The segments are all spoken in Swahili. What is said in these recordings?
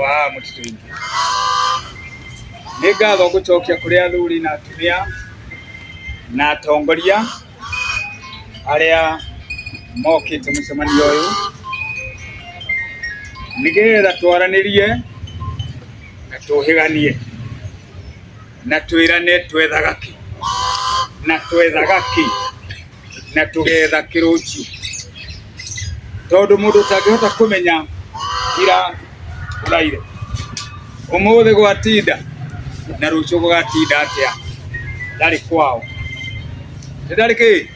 wa mutitini nigatho gucokia kuri athuri na atumia na atongoria aria mokite mucemanio uyu nigetha twaranirie na tuhiganie na twirane twethaga ki na tugetha kirucio tondu mundu tangihota kumenya ira uraire umuthi gwatinda na rucio gugatinda atia ndari kwao ndari ki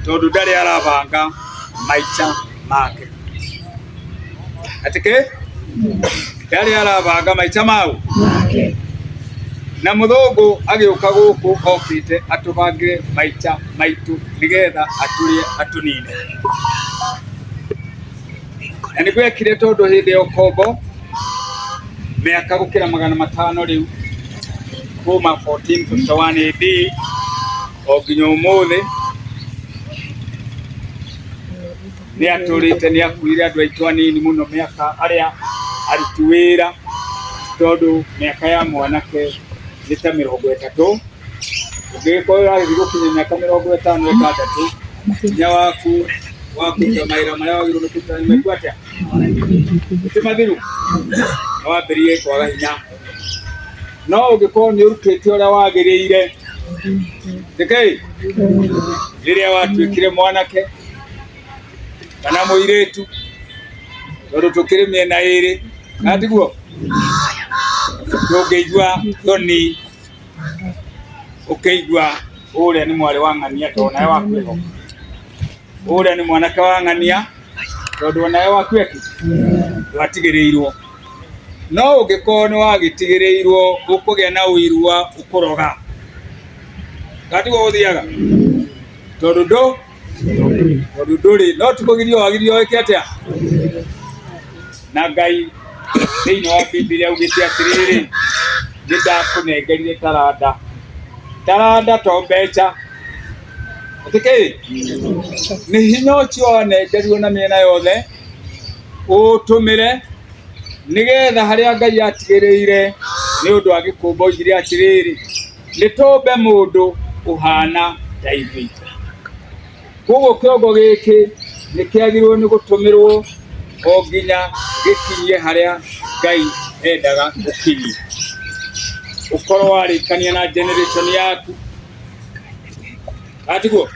tondu ndari arabanga maica make atike ndari arabanga maica mau make na muthungu agiuka guku okite atubangire maica maitu nigetha aturie atunine na nigwekire tondu hindi yo kombo miaka gukira 500 riu kuma 1451 AD o nginya umuthi ni aturite ni akuire andu aitu anini muno miaka aria aruti wira tondu miaka ya mwanake ni ta 30 ungikoira gukinya miaka 56 nya waku maira maria wagiru nikuta nimekuatia timathiru wambirie kwaga hinya no ungiko ni urutite uria wagiriire ndikei riria watuikire mwanake kana muiretu tondu tukiri miena iri natiguo ndungeigua thoni ukeigua uria ni mwari wa ng'ania tondu nawe wakwiho uria ni mwanake wa ng'ania tondu nawe wakweki watigirirwo no ungiko ni wagitigirirwo ukugia na uirua ukuroga natiguo uthiaga tondu nduri no tukugirio wagirio weke atia na Ngai thiini wa Biblia augite atiriri nindakunengerire taranda to mbeca atike ni hinya ucio wanengerirwo na miena yothe utumire nigetha haria Ngai atigiriire ni undu wa gikumba oigire atiriri nitumbe mundu uhana David koguo kiongo giki nikiagirwo ni gutumirwo o nginya gikinyie haria Ngai endaga gukinyie ukorwo warikania na generation yaku atiguo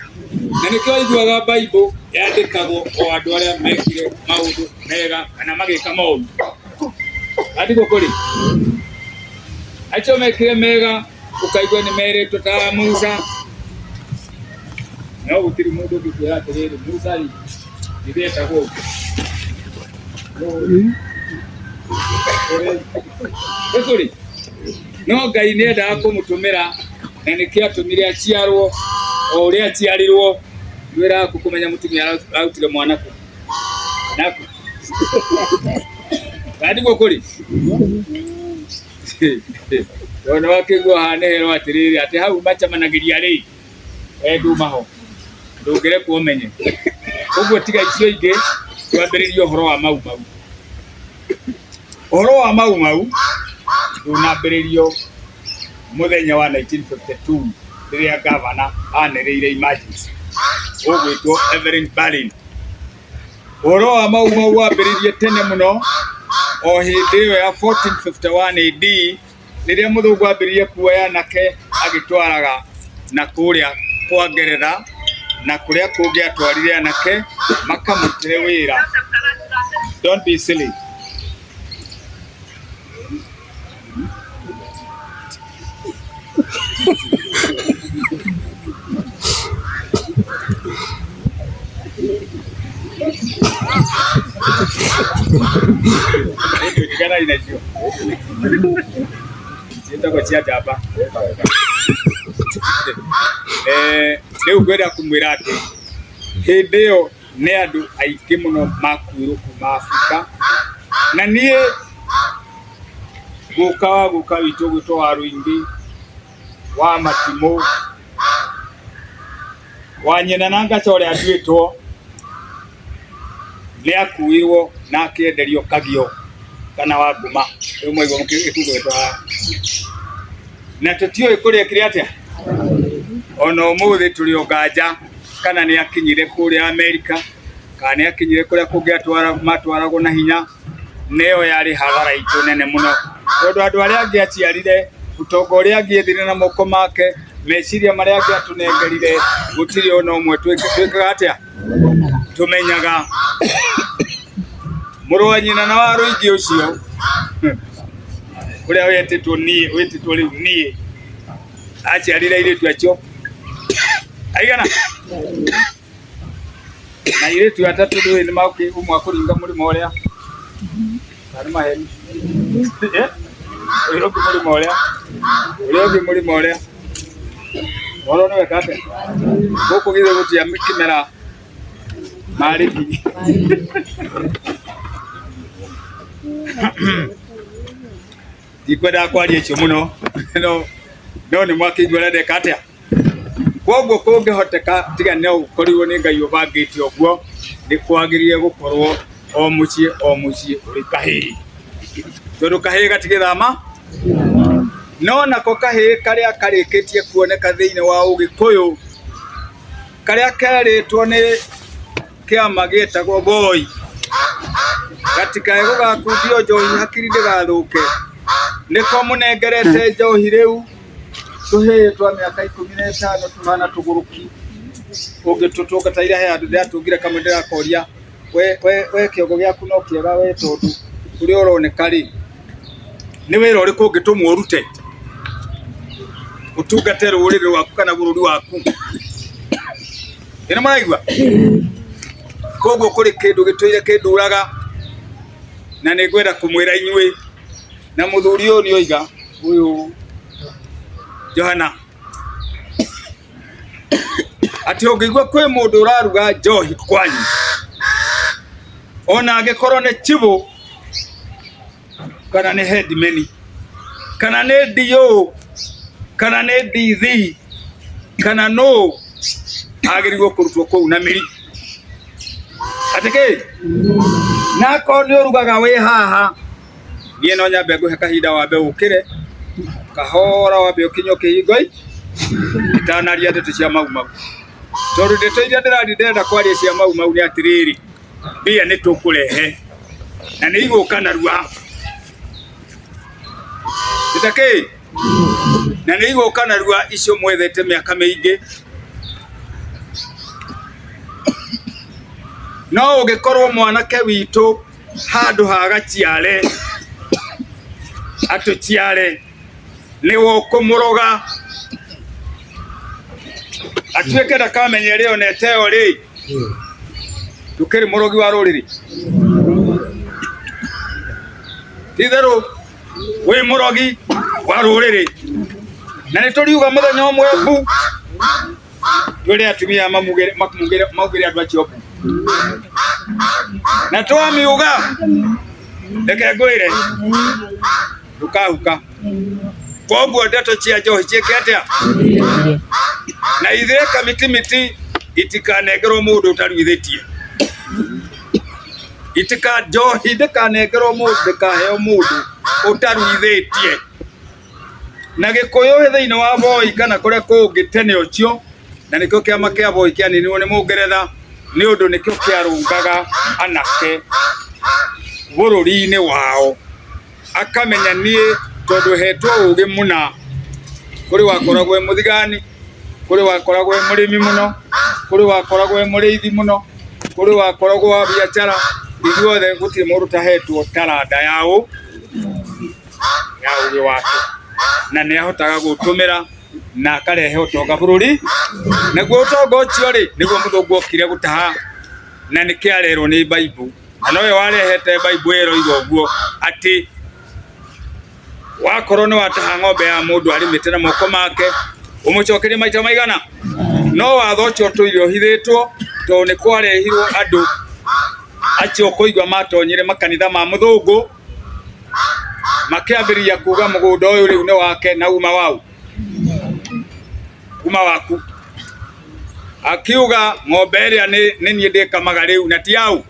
na nikio iguaga Bible yandikagwo o andu aria mekire maundu mega kana magika maundu atiguo kuri acho mekire mega ukaigwa ni meretwo ta Musa no gutiri mundu ngikwira atiriri Musa ri ndetagwo ekuri no Ngai ni endaga kumutumira na nikio atumire aciarwo o uria aciarirwo ndwira kumenya mutumia arutire mwana ku naku atiguo kuri ona wakigwo hanehero atiriri ati hau macamanagiria ri ndumaho ndungire kumenye uguo tiga icio ingi twambiririo horo wa maumau ndunambiririo muthenya wa 1952 riria gavana anereire emergency ugwitwo Evelyn Berlin horo wa maumau wambiririe tene muno o hindi iyo ya 1451 AD riria muthungu ambiririe kuoya nake agitwaraga na kuria kwa Ngeretha na kuria kungi atwarire anake makamutire wira. Don't be silly. Nikana inajua. Sita kwa chia jaba. Leo gwera kumwira ati hindi iyo ni andu aingi muno makuirwo kuma Afrika na nie guka witu gwitwo wa Ruingi wa Matimo wa nyina na ngachore andwitwo ni akuirwo na akienderio kagio kana wa nguma umwe go mukitugo twa na tutio ikuria kiriatia ono muthi turi oganja kana ni akinyire kuri Amerika kana ni akinyire kuri kugia matwarago na hinya neo yari hathara itu nene muno tondu andu aria angi aciarire utongo uria angi ethire na moko make meciria maria angi atunengerire gutiri ono umwe twikaga atia tumenyaga murwa nyina na waru ingi ucio uria wetitwo riu nie aciarire iritu acio aigana na iritu atatu ni mauki umwe akuringa murimo uria ari maheni urio murimo uria woro no wekate goko githe gutia mikimera mariki dikwenda kwaria icio muno no ni mwakigwera ndekatia kwoguo kungihoteka tiga no ukoriwo ni Ngai ubangite oguo ni kwagirie gukorwo o mucie uri kahiri tondu kahiri gatigithama no nako kahiri karia karikitie kuoneka thiini wa ugikuyu karia keritwo ni kiama gitagwo boy gatika gugakundio njohi hakiri ndigathuke niko munengerete njohi riu tuhitwa miaka 15 tuhana tuguruki ugitutuka taira he andu ndatungire kamwe ndirakoria we kiogo gyaku no kiega we tondu uri uroneka ri ni wira uriku ungitumwo urute utungate ruriri rwaku kana bururi waku ina maraigwa koguo kuri kindu gitwire kinduraga na ni ngwenda kumwira inyui na muthuri uyu ni oiga uyu Johana ati ungigwa kwi mundu uraruga njohi kwanyu ona angikorwo ni chibu kana ni headman kana ni dio kana ni DV kana no agirigwo kurutwo kuu na miri atike nako ni urugaga wi haha nie no nyambe nguhe kahinda wambe ukire kahora wambe ukinyoke igoi itanaria ndeto cia maumau tondu ndeto iria ndenda kwaria cia maumau ni atiriri bia ni tukurehe na ni iguka narua itake na ni iguka narua icio mwethete miaka mingi no ugikorwo mwanake witu handu hagaciare atuciare ni wokumuroga atuike ndakamenye rio neteo ri tukiri murogi wa ruriri tithero we murogi wa ruriri na nituriuga muthenya umwe bu tuli atumia mamugire andu acio bu na twamiuga reke ngwire dukahuka koguo ndeto cia njohi ciiketea na ithe kamiti itikanengerwo mundu utaruithitie itika njohi ndikanengerwo mundu ndikaheo mundu utaruithitie na gikuyu thiini wa boy kana kuria kungi tene ucio na nikio kiama kia boy kianinirwo ni Mungeretha ni undu nikio kiarungaga anake bururi-ini wao akamenya nie tondu hetwo ugi muna kuri wakoragwo muthigani kuri wakoragwo murimi muno kuri wakoragwo muriithi muno kuri wakoragwo wa biashara ithuothe gutiri mundu tahetwo taranda yao ya ugi wake na ni ahotaga gutumira na akarehe utonga bururi naguo utonga ucio ri niguo muthungu okire gutaha na ni kiarerwo ni Bible na nowe warehete Bible ero igoguo ati wakorwo ni wataha ng'ombe ya mundu arimite na moko make umucokerie maita maigana no watho ucio tuirio hithitwo to ni kwarehirwo andu acio kuigwa matonyire makanitha ma muthungu makiambiria kuga mugunda uyu riu ni wake na uma waku akiuga ng'ombe iria ni nie ndikamaga riu na ti yau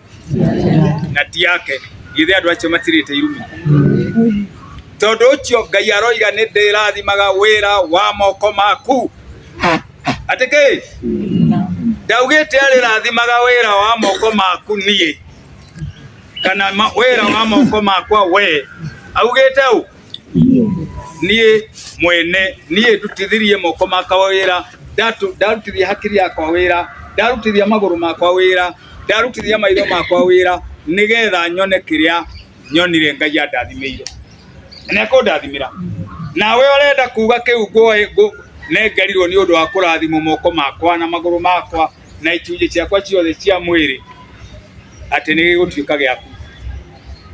na ti yake githe andu acio matirite irumi tondu ucio Ngai aroiga ni ndirathimaga wira wa moko maku atike ndaugite ari rathimaga wira wa moko maku nie kana wira wa moko makwa we augite u nie mwene nie ndutithirie moko makwa wira ndarutithia hakiri yakwa wira ndarutithia maguru makwa wira ndarutithia maitho makwa wira nigetha nyone kiria nyonire Ngai andathimeire neko ndathimira nawe urenda kuga kiu nengerirwo ni undu wa kurathimwo moko makwa na maguru makwa na icunje ciakwa ciothe cia mwiri ati ni gigutuika giaku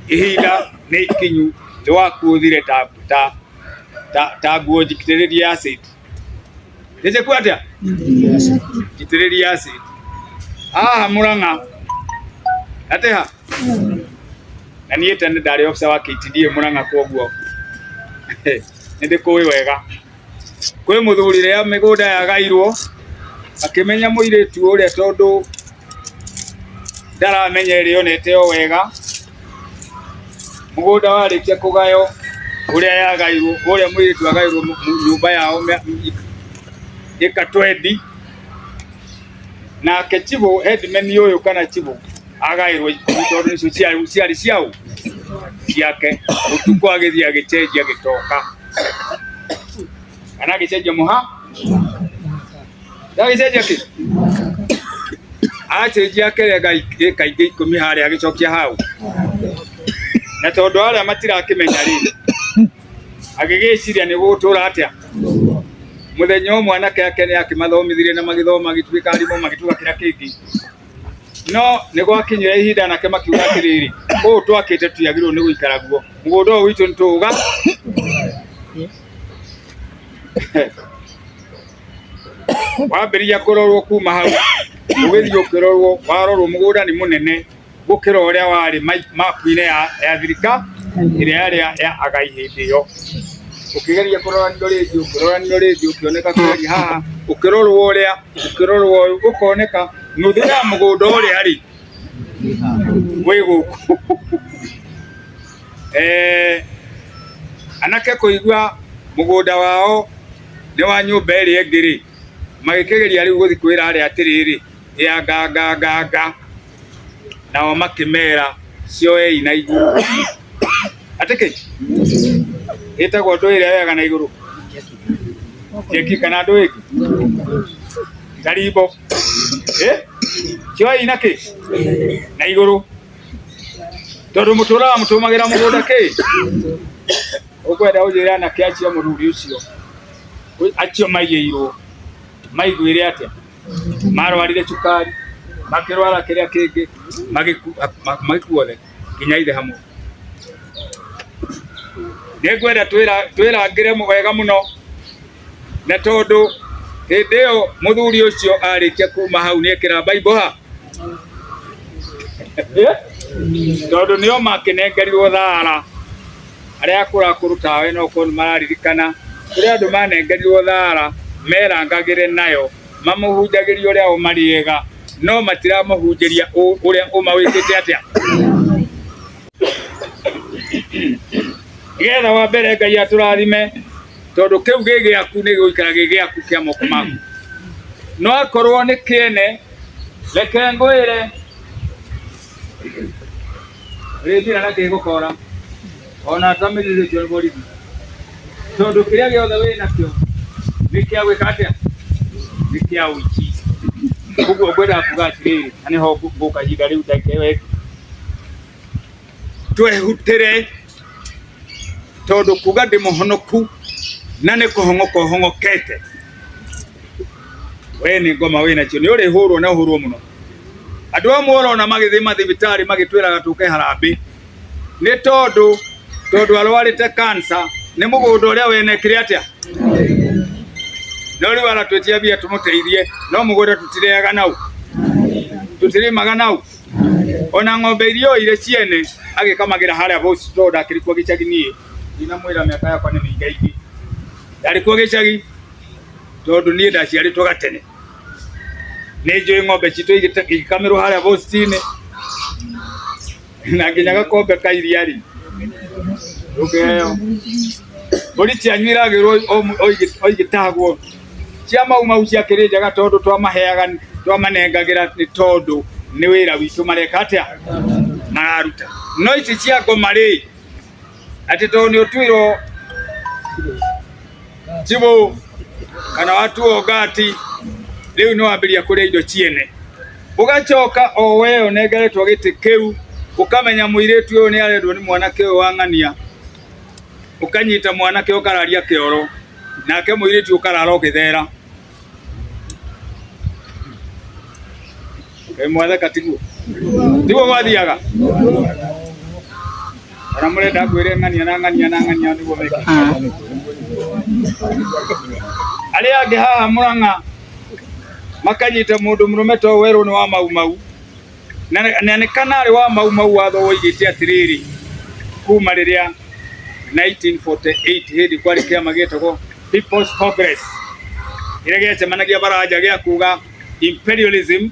ihinda ni ikinyu wakuthire ta nguo njikitiririe acid ndice kwatia njikitiririe acid Murang'a ateha na niĩ tene ndarĩ officer wa KTDA Murang'a koguo ndikuwi wega kwi muthuri ria migunda yagairwo akimenya muiritu uria tondu ndaramenya irionete o wega mugunda warikia kugayo uria yagairwo uria muiritu agairwo nyumba yao ika 20 na kechibu headman yoyo kana chibu agairwo tondu nicio ciari ciao ciake utuko agithia agichenjia gitoka kana agichenjia muha ndagichenjia ki achenjia kerega kaingi 10 haria agicokia hau na tondu aria matirakimenya ri agigiciria ni gutura atia muthenya umwe anake yake ni akimathomithirie na magithoma agituika arimu magituka kira kingi no ni gwakinyira ihinda anake makiuga atiriri twakite tuyagirwo ni guikara guo mugunda uyu witu ntuga wambiria kurorwo kuma hau ugithii ukirorwo warorwo mugunda ni munene gukira uria wari mapu-ine ya thirika iria yari ya agai hindi iyo ukigeria kuroranio rĩngĩ ukioneka kweri haha ukirorwo uria ukirorwo ukoneka nuthu ya mugunda uria ri wi guku anake kuigua mugunda wao ni wa nyumba iri engiri magikigeria riu guthi kwira ari atiriri ya ganga nao makimera cio ina iguru ateke itagwo ndo iria wega na iguru jeki kana ndo iki karibo cio ina ki na iguru tondu mutura mutumagira mugunda ki ukwenda ujira na kiachio mururi ucio achio maiyeirwo maiguire atia marwarire cukari makirwara kiria kingi magikuothe kinya ithe hamwe nĩngwenda twĩrangĩre wega mũno na tondu hĩndĩ ĩyo mũthuri ũcio arĩkia kuma hau nĩekĩra Bible ha tondu nĩo makĩnengerirwo thara arĩa akũrakũrũ tawe no korwo mararirikana kũrĩ andũ manengerirwo thara merangagĩre nayo mamũhunjagĩria ũrĩa ũmariega no matiramũhunjĩria ũrĩa ũmawĩkĩte atia getha wa mbere Ngai aturathime tondu kiu gigiaku ni guikara gigiaku kia moko maku no akorwo ni kiene reke ngwire rithira na kigukora ona tamirire kyo borithi tondu kiria giothe wina kyo ni kia gwika atia ni kia uichi kuguo ngwenda kuga atiriri ani ho nguka hinda riu ndake twehutire tondu kuga ndi muhonoku na ni kuhongoka hongokete we ni ngoma we nacio ni uri hurwo na hurwo muno andu amwe orona magithima thibitari magitwiraga tuke harambi ni tondu arwarite cancer ni mugunda uria wenekire atia no riu aratwetia bia tumuteithie no mugunda tutireaga nau tutirimaga nau ona ng'ombe irio ire ciene agikamagira haria voice road akirikwo gicagi nie ina mwira miaka yakwa ni mingaigi arikwo gicagi tondu nie ndaciaritwo gatene ni njui ng'ombe citu igikamirwo haria voice-ine na nginya gakombe ka iria ri ukeo buri cianyiragirwo oigitagwo cia maumau cia kirinjaga tondu twamaheaga twamanengagira ni tondu ni wira witu mareka atia mararuta no ici cia ngoma ri ati tondu ni utwiro chibo kana watu ogati riu no ambiria kuria indo ciene ugacoka o we onegeretwo giti kiu ukamenya muiritu uyu ni arendwo ni mwanake uyu wang'ania ukanyita mwanake ukararia kioro nake muiritu ukarara ukithera mwathe katiguo ndigo wathiaga ana murenda kwire ng'ania nigo meke ali age haha Murang'a makanyita mundu murume to weru ni wa maumau na ni kanari wa maumau watho woigite atiriri kuma riria 1948 hindi kwari kiama gitagwo People's Congress ire gecemanagia baraja gia kuga imperialism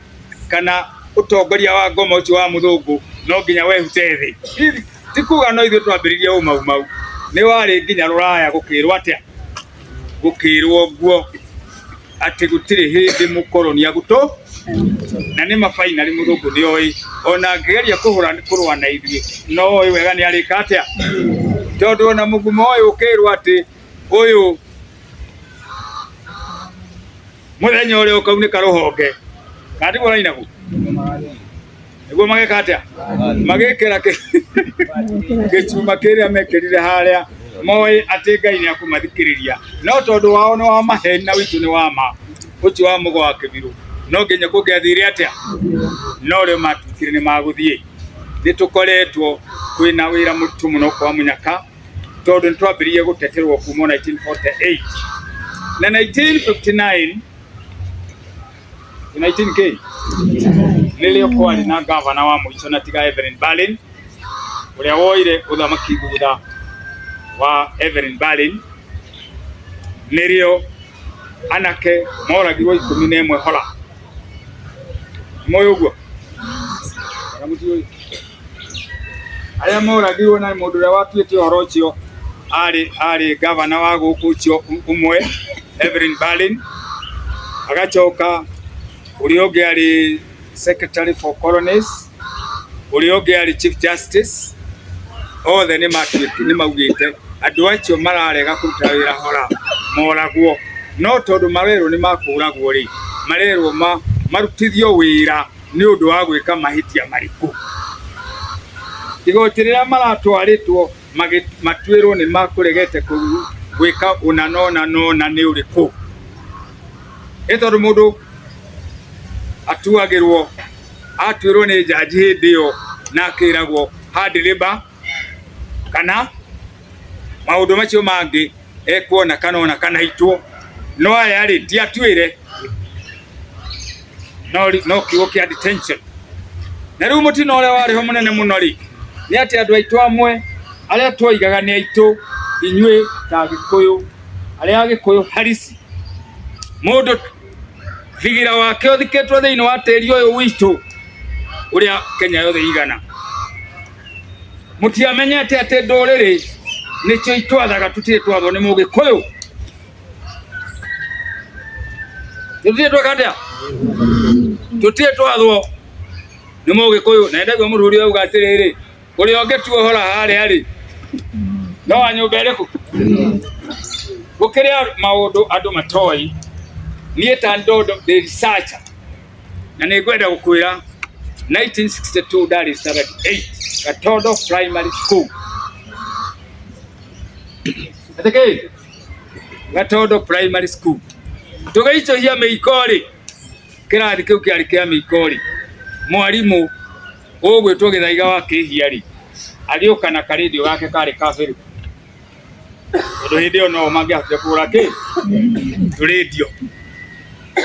kana utongoria wa ngoma ucio wa muthungu no nginya wehute thi ti kuga no ithu twambiririe u maumau ni wari nginya ruraya gukirwo atia gukirwo guo ati gutiri hindi mukoroni aguto na ni mafainali muthungu ni oi ona ngeria kurwa na ithie no oi wega ni arika atia tondu na mugumo uyu ukirwo ati uyu muthenya uria ukaunika ruhonge kandi gora inagu ego mageka atia magekera gicuma kiria mekirire haria moi ati Ngai ni akumathikiriria no tondu wao no wa maheni na witu ni wa ma uci wa mugo wa kibiru no nginya kugiathire atia no le matukire ni maguthie nitukoretwo kwina wira mutu muno kwa munyaka tondu ntwambirie guteterwo kuma 1948 na 1959 19k nilio kwani na gavana wa mwicho na tiga Evelyn Berlin uria woire uthamaki thutha wa Evelyn Berlin nilio anake moragirwo 11 hola moyo guo aramuti aya moragirwo na mundu uria watuite horo ucio ari gavana wa guku ucio umwe Evelyn Berlin agachoka ulioge ali secretary for colonies ulioge ali chief justice othe ni maugite andu acio mararega kuruta wira hora moragwo no tondu marero ni makuragwo ri marero marutithio wira ni undu wa gwika mahitia mariku igotirira maratwaritwo matwirwo ni makuregete gwika unanona ni uriku etondu mundu atuagirwo atwirwo ni jaji hindi yo na akiragwo hard labor kana maundu macio mangi ekuona kana itwo no aya ri ti atwire no kigo kia detention na riu mutino ule wari ho munene muno ri ni ati andu aitu amwe aria twoigaga ni aitu inywe ta Gikuyu aria Gikuyu harisi mundu thigira wake uthiketwo thiini wa tiri uyu witu uria Kenya yothe igana mutiamenyete ati nduriri nicio itwathaga tutiri twathwo ni Mugikuyu tutiri twakatia tutiri twathwo ni Mugikuyu na ndagwo muthuri uyu gatiriri uria ongetuo hora haria ri no anyumba iriku gukiria maundu andu matoi nie ta ndodo the researcher na nigwenda gukwira 1962 Dar es Salaam 8 Gatodo Primary School atake Gatodo Primary School tugaicho hia meikori kirathi kiu kiari kia meikori mwarimu ugwitwo Githaiga wa Kihiari alioka na karadio gake kari kabiru ndo hindi no mangiatia kura ki radio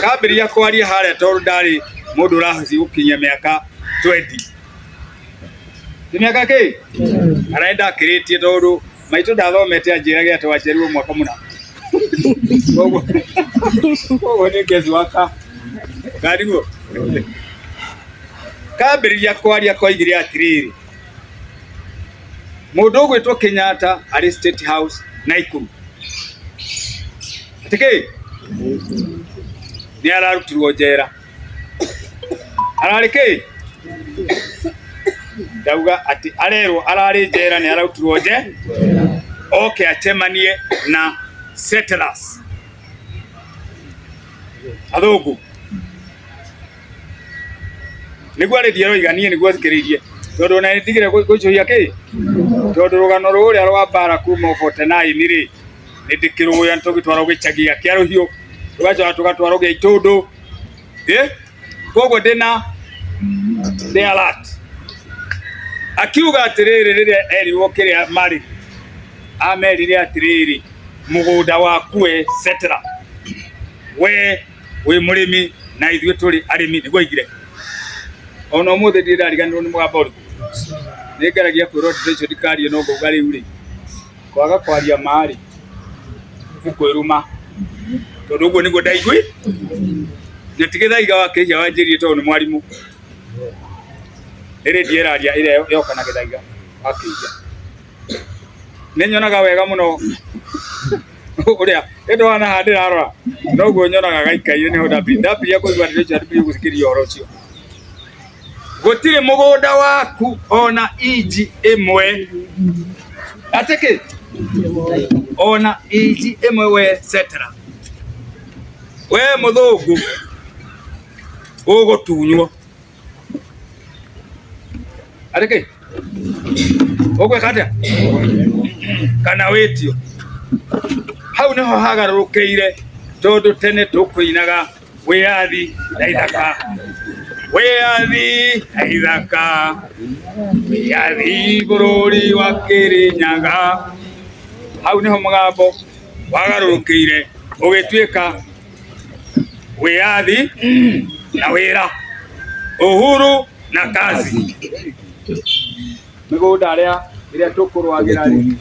kabiria kwaria haria tondu ndari mundu urahaci gukinya miaka 20 miaka ki araenda akiritie tondu maitu ndathomete anjirage ati wacerirwo mwaka muna koguo ni ngezi waka kariguo kabiria kwaria koigire atiriri mundu gwitwo Kinyatta ari State House Naikuru atike ni ararutirwo njera ararike dauga ati arerwo arari njera ni ararutirwo njera okay atemanie na settlers athungu niguo ari thiero iganie niguo thikiririe tondu na ndigire gucuhia ki tondu rugano ruria rwa bara kuma 49 ri nindikiruya ntugitwara gichagia kia ruhiu tugatwara gia itundu koguo ndina the alert akiuga atiriri riria erirwo kiria mari amerire atiriri mugunda waku we settler we murimi na ithwe turi arimi niguo igire ono muthe ndirariganirwo ni mugamba uriku ningeragia kwirwo ndicio ndikarie no ngauga riu ri kwaga kwaria mari kwiruma tondu uguo niguo ndaigui ngitigithaiga wakihia wanjirie tondu ni mwarimu iri ndieraria ire yoka na githaiga wakihia ninyonaga wega muno uria endo wana handira arora no guo nyonaga gaikaire niho ndambia kuigua ndicio ndambia gusikiria oro ucio gutire mugunda waku ona iji imwe ateke ona iji imwe we settler we muthungu ugutunywo ateke ogwe katia kana wetio hau niho hagarukiire tondu tene tukuinaga wiathi na ithaka wiathi na ithaka wiathi bururi wa Kirinyaga hau niho mugambo wagarukiire ugituika wiathi na wira uhuru na kazi migunda iria tukurwagira ri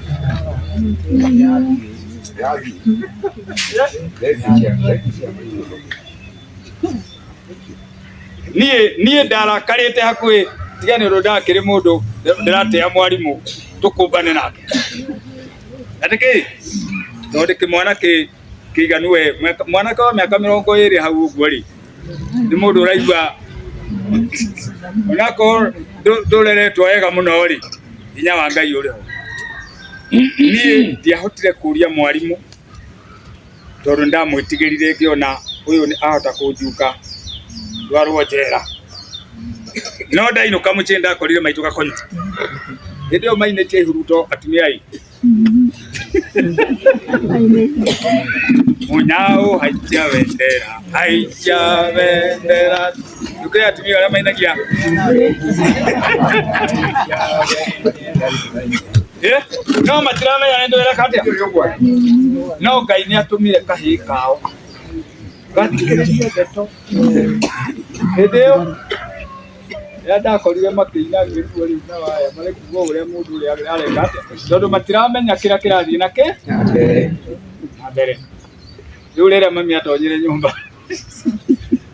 nie ndarakarite hakui tigani ro ndakiri mundu ndiratea mwarimu tukumbane nake atike no ndike mwana kiganu we mwana ka miaka 20 hau uguo ri ni mundu uraigua onako ndureretwo wega muno ri inya wa Ngai uriho nie ndiahotire kuria mwarimu tondu ndamwitigirire ngiona uyu ni ahota kunjuka ndwarwo njera no ndainuka muchinda akorire maitu gakonyi ndio mainetie ihuruto atumiai munyao haitia wendera ukaya atumia wala mainagia no matirame yanendo wala katia no Ngai ni atumire kahi kao gatikiririe ndeto ndio ya ndakorire makina ngiruo ri na waya mare kugo uria mundu uri areka tondu matiramenya kira kirathii nake na mbere riu rira mami atonyire nyumba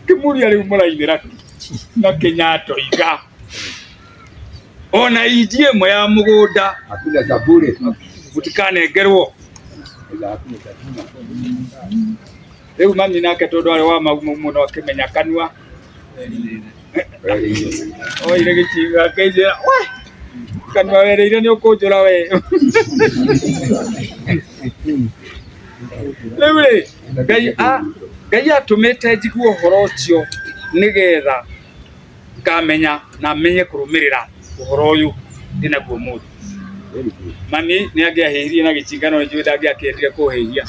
kimuria riu murainira na Kinyatta iga ona iji imwe ya mugunda akuna saburi mutikanengerwo riu mami nake tondu ari wa magumu muno akimenya kanua ire gichiga keijera kanua wereire ni ukunjura we riu Ngai atumite njiguo horo ucio nigetha ngamenya na menye kurumirira uhoro uyu ndinaguo mundu mami ni angiahirie na gichingano njui ndangiakirire kuhihia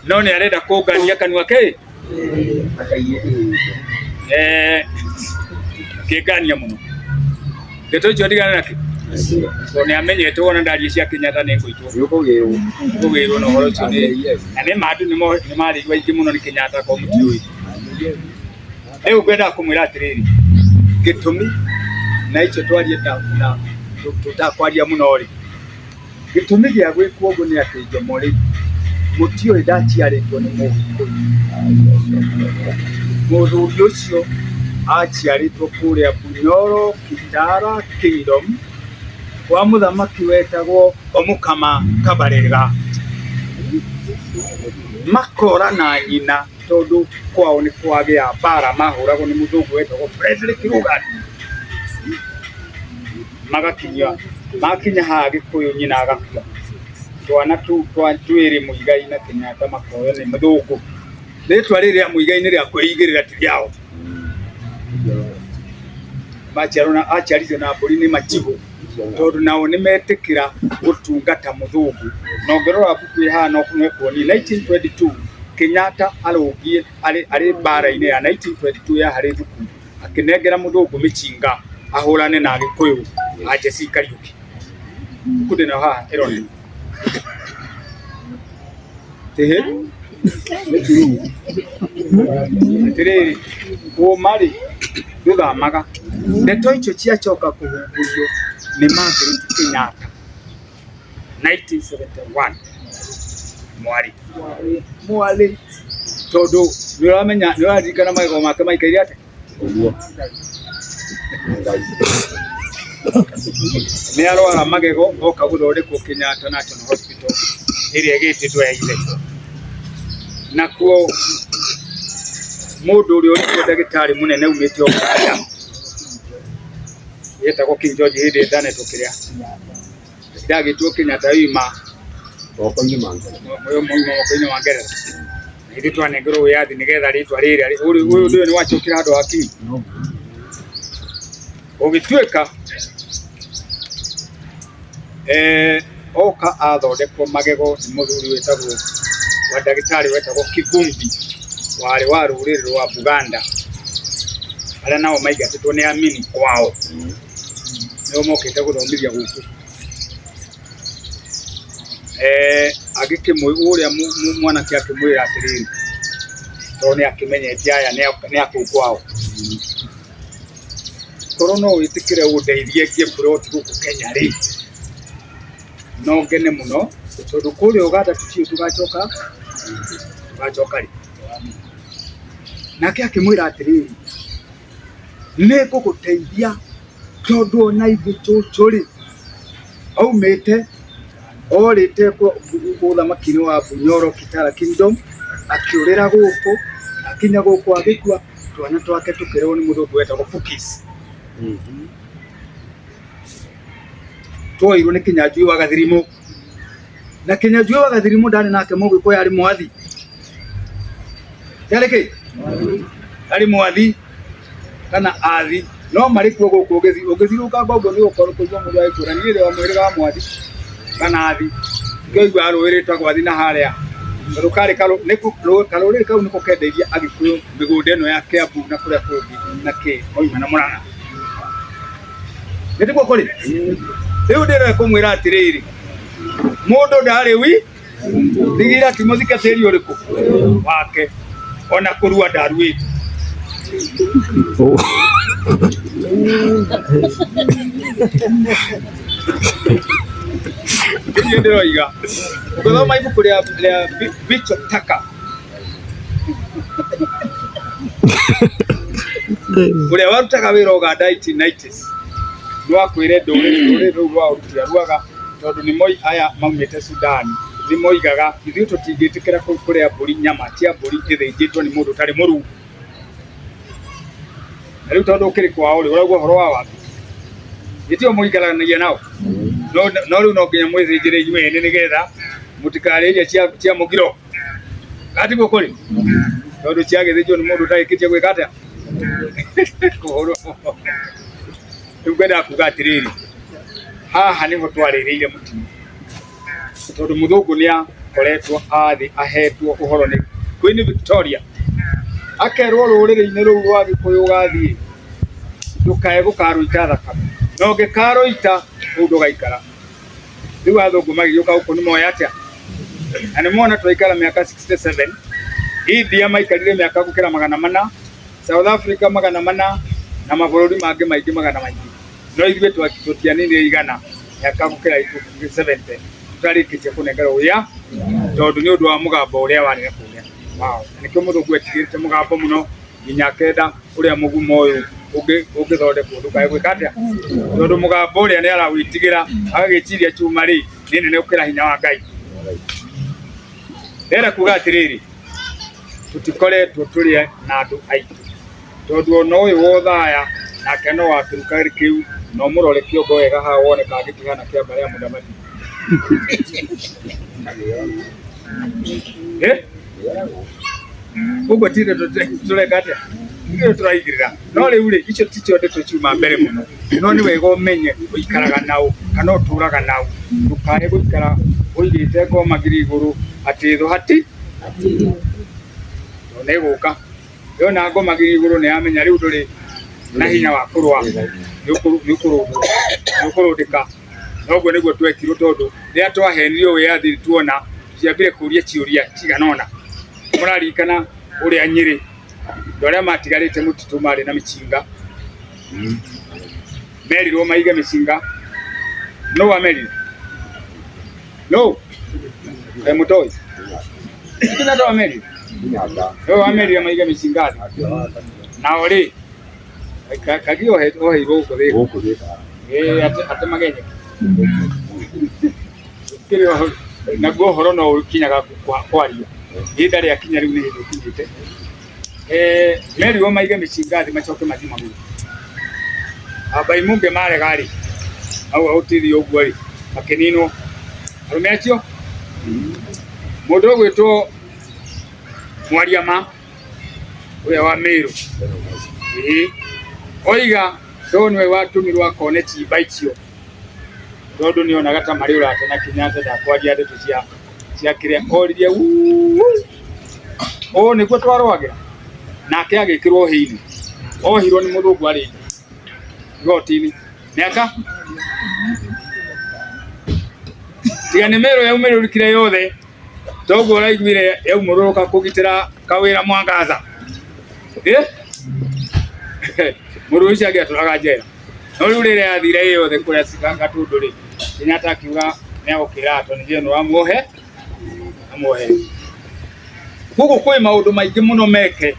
no ni arenda kungania kanua ke kigania muno ndeto icio ndigana nake ni amenyete wona ndari cia Kinyatta ni nguitwo kugirwo no horo ucio ni ane madu ni mari waingi muno ni Kinyatta ko mutiui ngwenda kumwira atiriri gitumi na icio twarie na tutakwaria muno ri gitumi gia gwikwo uguo ni ati njomori mutiui ndaciaritwo ni mundu ucio aciaritwo kuria Bunyoro Kitara Kingdom wa muthamaki wetagwo omukama Kabarega makora na nyina tondu kwao ni kwagia bara mahuragwo ni muthungu wetagwo Frederick Lugard makinya ha Gikuyu nyina agakua twana twiri Muigai na Kinyatta makoyo ni muthungu ritwa riria Muigai ni ria kwigirira ti riao maciarona aciaritio na mburi ni machigo tondu nao ni metikira gutungata muthungu no ngirora buku ihana kunwekwo ni 1922 Kinyatta arogie ari bara-ini ya 1922 ya hari thuku akinengera muthungu michinga ahurane na Gikuyu aje Kariuki kude na ha ironi tehe tutiri o mari duthamaga ndeto icio ciacoka kuhumburio ni Margaret Kinyatta 1971 mwari tondu niramenya niradikana maigo make maikaire ate uguo ni arwara magego oka guthondekwo Kenyatta National Hospital iria gititwo ya ithe nakuo mundu uria uri ndagitari munene umite Uganda yetagwo King George hindi ndane tukiria ndagitwo Kenyatta ima okoini mangere moyo mangere ndi twanengero yathi nigetha ritwa riri uyu ndio ni wachokira handu hakini ogituika oka athondekwo magego ni muthuri wetagwo wa ndagitari wetagwo Kivumbi wale wa ruriri rwa Buganda ala nao maigatitwo ni amini kwao nio mokite guthomithia guku agikimwe uria mwana kiake mwira atiriri tone akimenyete aya ni akukwao korono witikire udeithie plot guku Kenya ri no ngene muno tondu kuria Uganda tucio tugacoka ri nake akimwira atiriri niguguteithia tondu ona ithucuri aumite orite uthamaki-ini wa Bunyoro Kitara Kingdom akiurira guku akinya guku agikua twana twake tukirwo ni muthungu wetagwo Pukis twoirwo ni Kinyanjui wa Gathirimu na Kinyanjui wa Gathirimu ndari nake mugikuyu ari mwathi yareke ari mwathi kana athi no mari kuo guku ugiziruka ngombo ni ukorwo kuigwa mundu aikura ni ire wa mwiriga wa mwathi kana athi ngigwa arwirita gwathi na haria rukari kaloriri kau niko kendeithia Agikuyu migunda ino ya Kiambu na kuria kungi na ki oima na Murang'a nitiguo kuri riu ndire kumwira atiriri mundu ndari wi thigira Timothy tiri uriku wake ona kurua ndaruite ndio iga ukathoma ibuku ria Beach of Taka uria warutaga wira Uganda 1990s ni wakwire nduriri rwa urutia ruaga tondu ni moi aya maumite Sudan ni moigaga ithuĩ tũtingĩtĩkĩra kũrĩa mbũri nyama cia mbũri ĩthĩnjĩtwo nĩ mũndũ ũtarĩ mũruu na rĩu tondũ ũkĩrĩ kwao rĩ ũraigua ũhoro wa waku gĩtio mũikaranagia nao no rĩu no nginya mwĩthĩnjĩre inyuĩ ene nĩgetha mũtikarĩe iria cia mũgiro gatiguo kũrĩ tondũ ciagĩthĩnjwo nĩ mũndũ ũtagĩkĩtie gwĩka atĩa kũhũrwo rĩu ngwendaga kuuga atĩrĩrĩ haha nĩho twarĩrĩire mũtino tondu muthungu ni akoretwo athi ahetwo uhoro ni Queen Victoria akerwo ruriri-ini ruu rwa Gikuyu gathie ndukae gukaruita thakame no ngikaruita undu gaikara riu athungu magiuka guku ni moya atia na ni mona twaikara miaka 67 India maikarire miaka gukira 400 South Africa 400 na mabũrũri mangĩ maingĩ 100 no ithuĩ twakitutianire igana miaka gukira 70 tarikitie kunengera uya tondu ni undu wa mugambo uria wari kuria wao nikio muthungu etigirite mugambo muno nginya kenda uria mugumo uyu ungithondekwo ndukae gwika atia tondu mugambo uria ni arawitigira agagiciria chuma ri ni nene ukira hinya wa Ngai. Ndera kuga atiriri tutikoretwo turi na andu aitu tondu ona uyu wothaya nake no wakiruka kiu no murore kiongo wega ha wone kangikihana kia baria mudamati ugo tire tureka atia ndio turaigirira no riu ri icio ticio ndeto ciuma mbere muno no ni wega umenye uikaraga nao kana uturaga nao ndukae guikara uigite ngoma ngiri iguru ati thu hati ne guka yona ngoma ngiri iguru ne amenya riu nduri na hinya wa kurwa nukurudika noguo niguo twekirwo tondu ria twahenirio wiathi tuona ciambire kuria ciuria ciganona murarikana uria Nyiri ndoria matigarite mutitu mari na micinga merirwo maige micinga no wameri no mutoi kina ndo wameri no wameri maige micinga na ori kagio heiro kuthika ate magenye kiriho naguo horo no ukinyaga kwaria ndari akinya riu ni hindu kinyite merirwo maige micinga thi macoke mathima mu abai munge mare gari au autiri uguo ri makinino arume acio mundu gwitwo mwaria ma uya wa Meru oiga ndonwe watumirwo akone chimba icio tondu ni onaga ta mari urate na Kinyatta ndakwaria ndeto cia kiria oririe o niguo twarwagira nake agikirwo hiini ohirwo ni muthungu ari gotini miaka tiga ni Meru yaumirurikire yothe toguo raiguire yaumururuka kugitira kawira Mwangaza muru ucio agiaturaga njera no riu rire yathire yothe kuria cikanga tundu ri Kinyatta akiuga ni agukira atoni jeno amuohe kuko kwi maundu maingi muno meke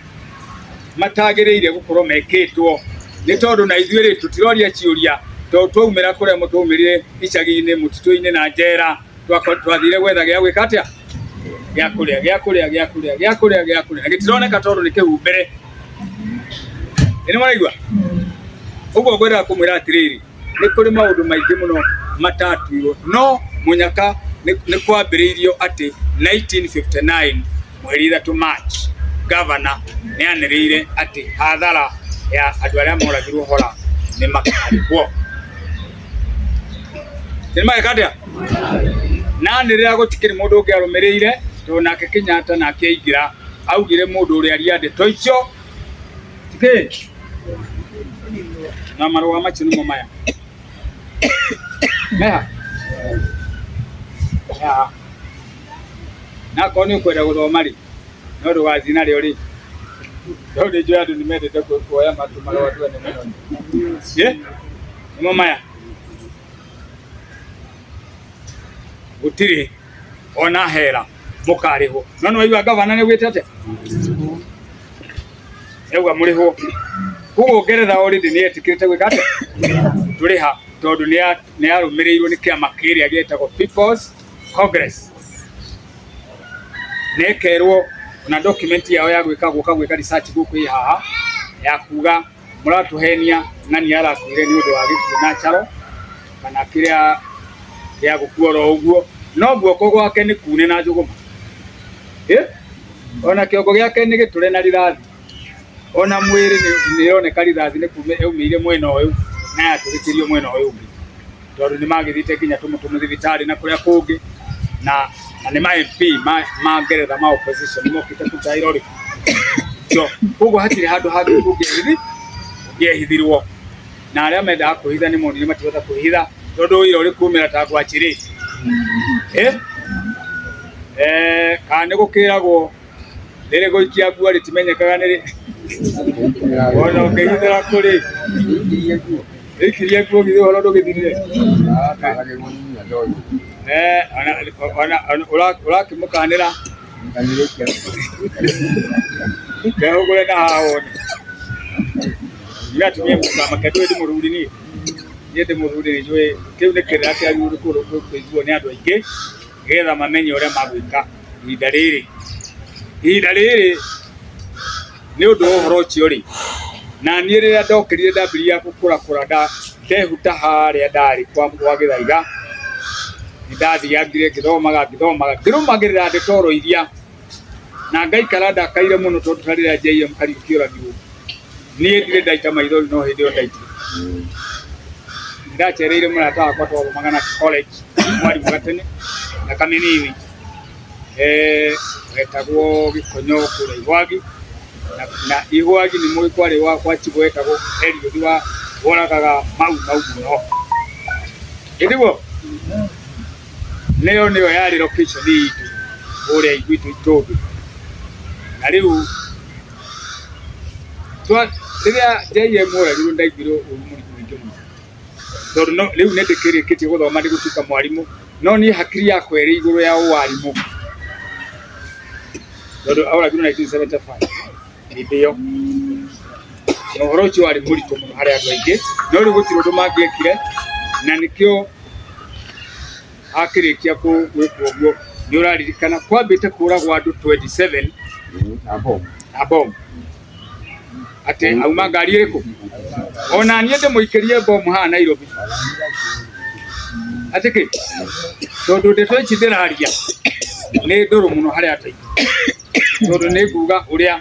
matagiriire gukorwo mekitwo ni tondu na ithuĩ ri tutiroria ciuria tondu twaumira kuria mutumirire icagi-ini mutito-ini na njera twathire gwetha gia gwika atia gia kuria na gitironeka tondu ni kihumbire ni maraigua uguo ngwenda kumwira atiriri ni kuri maundu maingi muno matatuirwo no munyaka ni kwambiriirio ati 1959 mweri 3 March governor ni aniriire ati hathara ya andu aria moragirwo hora ni makarikwo ni maikatia na ndirira gutikiri mundu ungi arumiriire to nake Kinyatta nake aingira augire mundu uria ariande toicio tike na marua machi numo maya meha ya na koni kwenda guthoma ri no ndugazina ri ori ndo ndio andu nimendete kuoya matu marua tu ni muno numo maya gutiri ona hera mukariho no waiwa gavana ni gwite ate euga muriho kugo Ngeretha already ni etikirite gwika ate turiha tondu ni arumirirwo ni kiama kiria gietagwo People's Congress nekerwo na document yao ya gwika research guku i haha ya kuga muratuhenia nani arakuire ni undu wa gikuo natural kana kiria ya gukuoro uguo no guoko gwake ni kune na njuguma ona kiongo giake ni giture na rirathi ona mwiri ni yoneka rithathi ni kume eumire mwena uyu na aturikirio mwena uyu ungi tondu ni magithite kinya tumutumu thibitari na kuria kungi na ni ma MP ma Ngeretha ma opposition mokite kutairori so kugo hatire handu hangi ungehithirwo na aria menda kuhitha ni mundu ni matibota kuhitha tondu uyu uri kumira ta gwachiri kana gukiragwo rire goikia guo ritimenyekaga ni ona ukehithira kuri ikiria guo githe horo ndugithirire ona urakimukanira kehugure na haone iratumia mukama katwe ndi murudi ni yende murudi ni jwe kiu ne kira kya yuru ko kwiguo ni andu aingi getha mamenye uria magwika ihinda riri ni undu uhoro ucio ri na ni riria ndokirire ndambiria gukura ndehuta haria ndari kwa Githaiga ndathiangire ngithomaga ngirumagirira ndetoro iria na ngaikara ndakaire muno tondu rĩrĩa JM kari kioragirwo niĩ ndirĩ ndaita maithori no hĩndĩ ĩyo ndaitire ndacereire mũrata wakwa twathomaga na college mwarimu gatene na kanini wetagwo Gikonyo kũrĩa Igwagi na Igwagi nĩ mũĩ kwarĩ wakwa chibo wetagwo Eliud wa woragaga mau mũno ĩndiguo nĩyo yarĩ location itũ ũrĩa igwitũ itũndũ na rĩu rĩrĩa JM oragirwo ndaiguire ũru mũingĩ mũno tondũ rĩu nĩ ndĩkĩrĩkĩtie gũthoma nĩ gũtuĩka mwarimũ no niĩ hakiri yakwa ĩrĩ igũrũ ya ũwarimũ tondũ oragirwo 1975 hĩndĩ ĩyo na ũhoro ũcio warĩ mũritũ mũno harĩ andũ aingĩ no rĩu gũtirĩ ũndũ mangĩekire na nĩkĩo akĩrĩkia gwĩkwo ũguo nĩ ũraririkana kwambĩte kũragwo andũ 27 na bomu atĩ auma ngari ĩrĩkũ ona niĩ ndĩmũikĩrie bomu haha Nairobi atĩ kĩ tondũ ndeto ici ndĩraria nĩ ndũrũ mũno harĩ andũ aingĩ tondũ nĩ nguga ũrĩa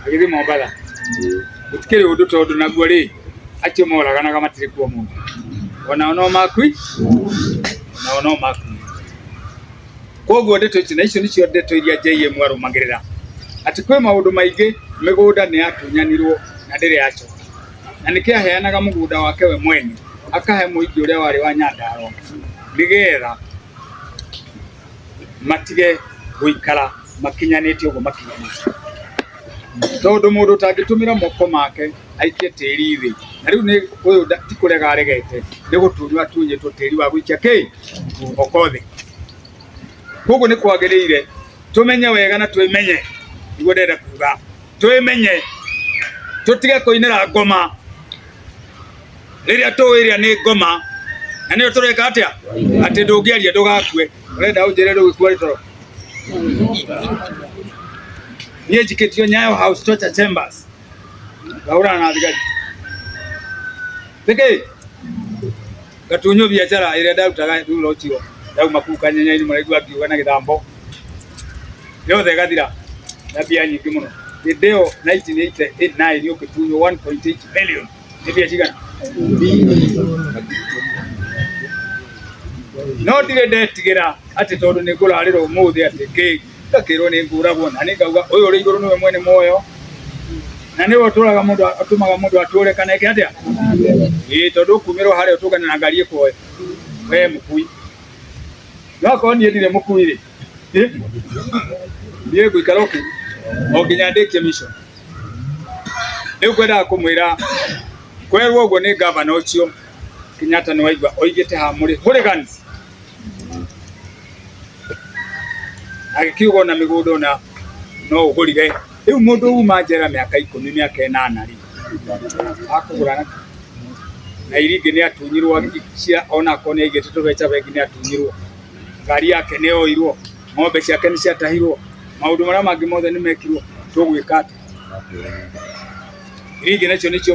agĩthiĩ Mombatha gũtikĩrĩ ũndũ tondũ naguo rĩ acio moraganaga matirĩ kuo mũndũ onao no makui koguo ndeto ici na icio nĩcio ndeto iria JM arũmagĩrĩra atĩ kwĩ maũndũ maingĩ mĩgũnda nĩ yatunyanirwo na ndĩrĩ yacoka na nĩkĩ aheanaga mũgũnda wake we mwene akahe mũingĩ ũrĩa warĩ wa Nyandarua nĩgetha matige gũikara makinyanĩtie ũguo makinyanĩtie tondũ mũndũ ũtangĩtũmĩra moko make aikie tĩri thĩ na rĩu nĩ ũyũ ti kũrega aregete nĩ gũtunywo atunyĩtwo tĩri wa gũikia kĩ moko thĩ koguo nĩ kwagĩrĩire tũmenye wega na twĩmenye nĩguo ndenda kuga twĩmenye tũtige kũinĩra ngoma rĩrĩa tũĩ ĩrĩa nĩ ngoma na nĩyo tũreka atĩa atĩ ndũngĩaria ndũgakue ũrenda ũnjĩre rĩu gĩkuo rĩtoro niĩ njikĩtio Nyayo House Torture Chambers ngahũrana na thigari tĩkĩ ngatunywo biacara ĩrĩa ndarutaga rĩu rocio ndauma kũu Kanyenya-inĩ maraigua ngiuga na gĩthambo yothe ĩgathira na mbia nyingĩ mũno hĩndĩ ĩyo 1989 ũkĩtunywo 1.8 billion nĩ mbia cigana no ndirĩ ndetigĩra atĩ tondũ nĩ ngũrarĩrwo ũmũthĩ atĩ kĩ ngakĩrwo nĩ ngũragwo na nĩ ngauga ũyũ ũrĩ igũrũ nĩwe mwene muoyo na nĩwe ũtũmaga mũndũ atũre kana eke atĩa tondũ ũkumĩrwo harĩa ũtũngane na ngari ĩkuoe we mũkui no akorwo niĩ ndirĩ mũkui rĩ niĩ ngũikara o nginya ndĩkie mission rĩu ngwendaga kũmwĩra kwerwo ũguo nĩ gavana ũcio Kinyatta nĩ waigua oigĩte ha mũrĩ hooligans agĩkiuga na mĩgũnda ona no ũgũrire rĩu mũndũ uma njera mĩaka 10 mĩaka 8 rĩ akũgũrana na iringĩ nĩ atunyirwo cia ona akorwo nĩ aigĩte tũbeca bengi nĩ atunyirwo ngari yake nĩ yoirwo ng'ombe ciake nĩ ciatahirwo maũndũ marĩa mangĩ mothe nĩ mekirwo tũgwĩka atĩ iringĩ nacio nĩcio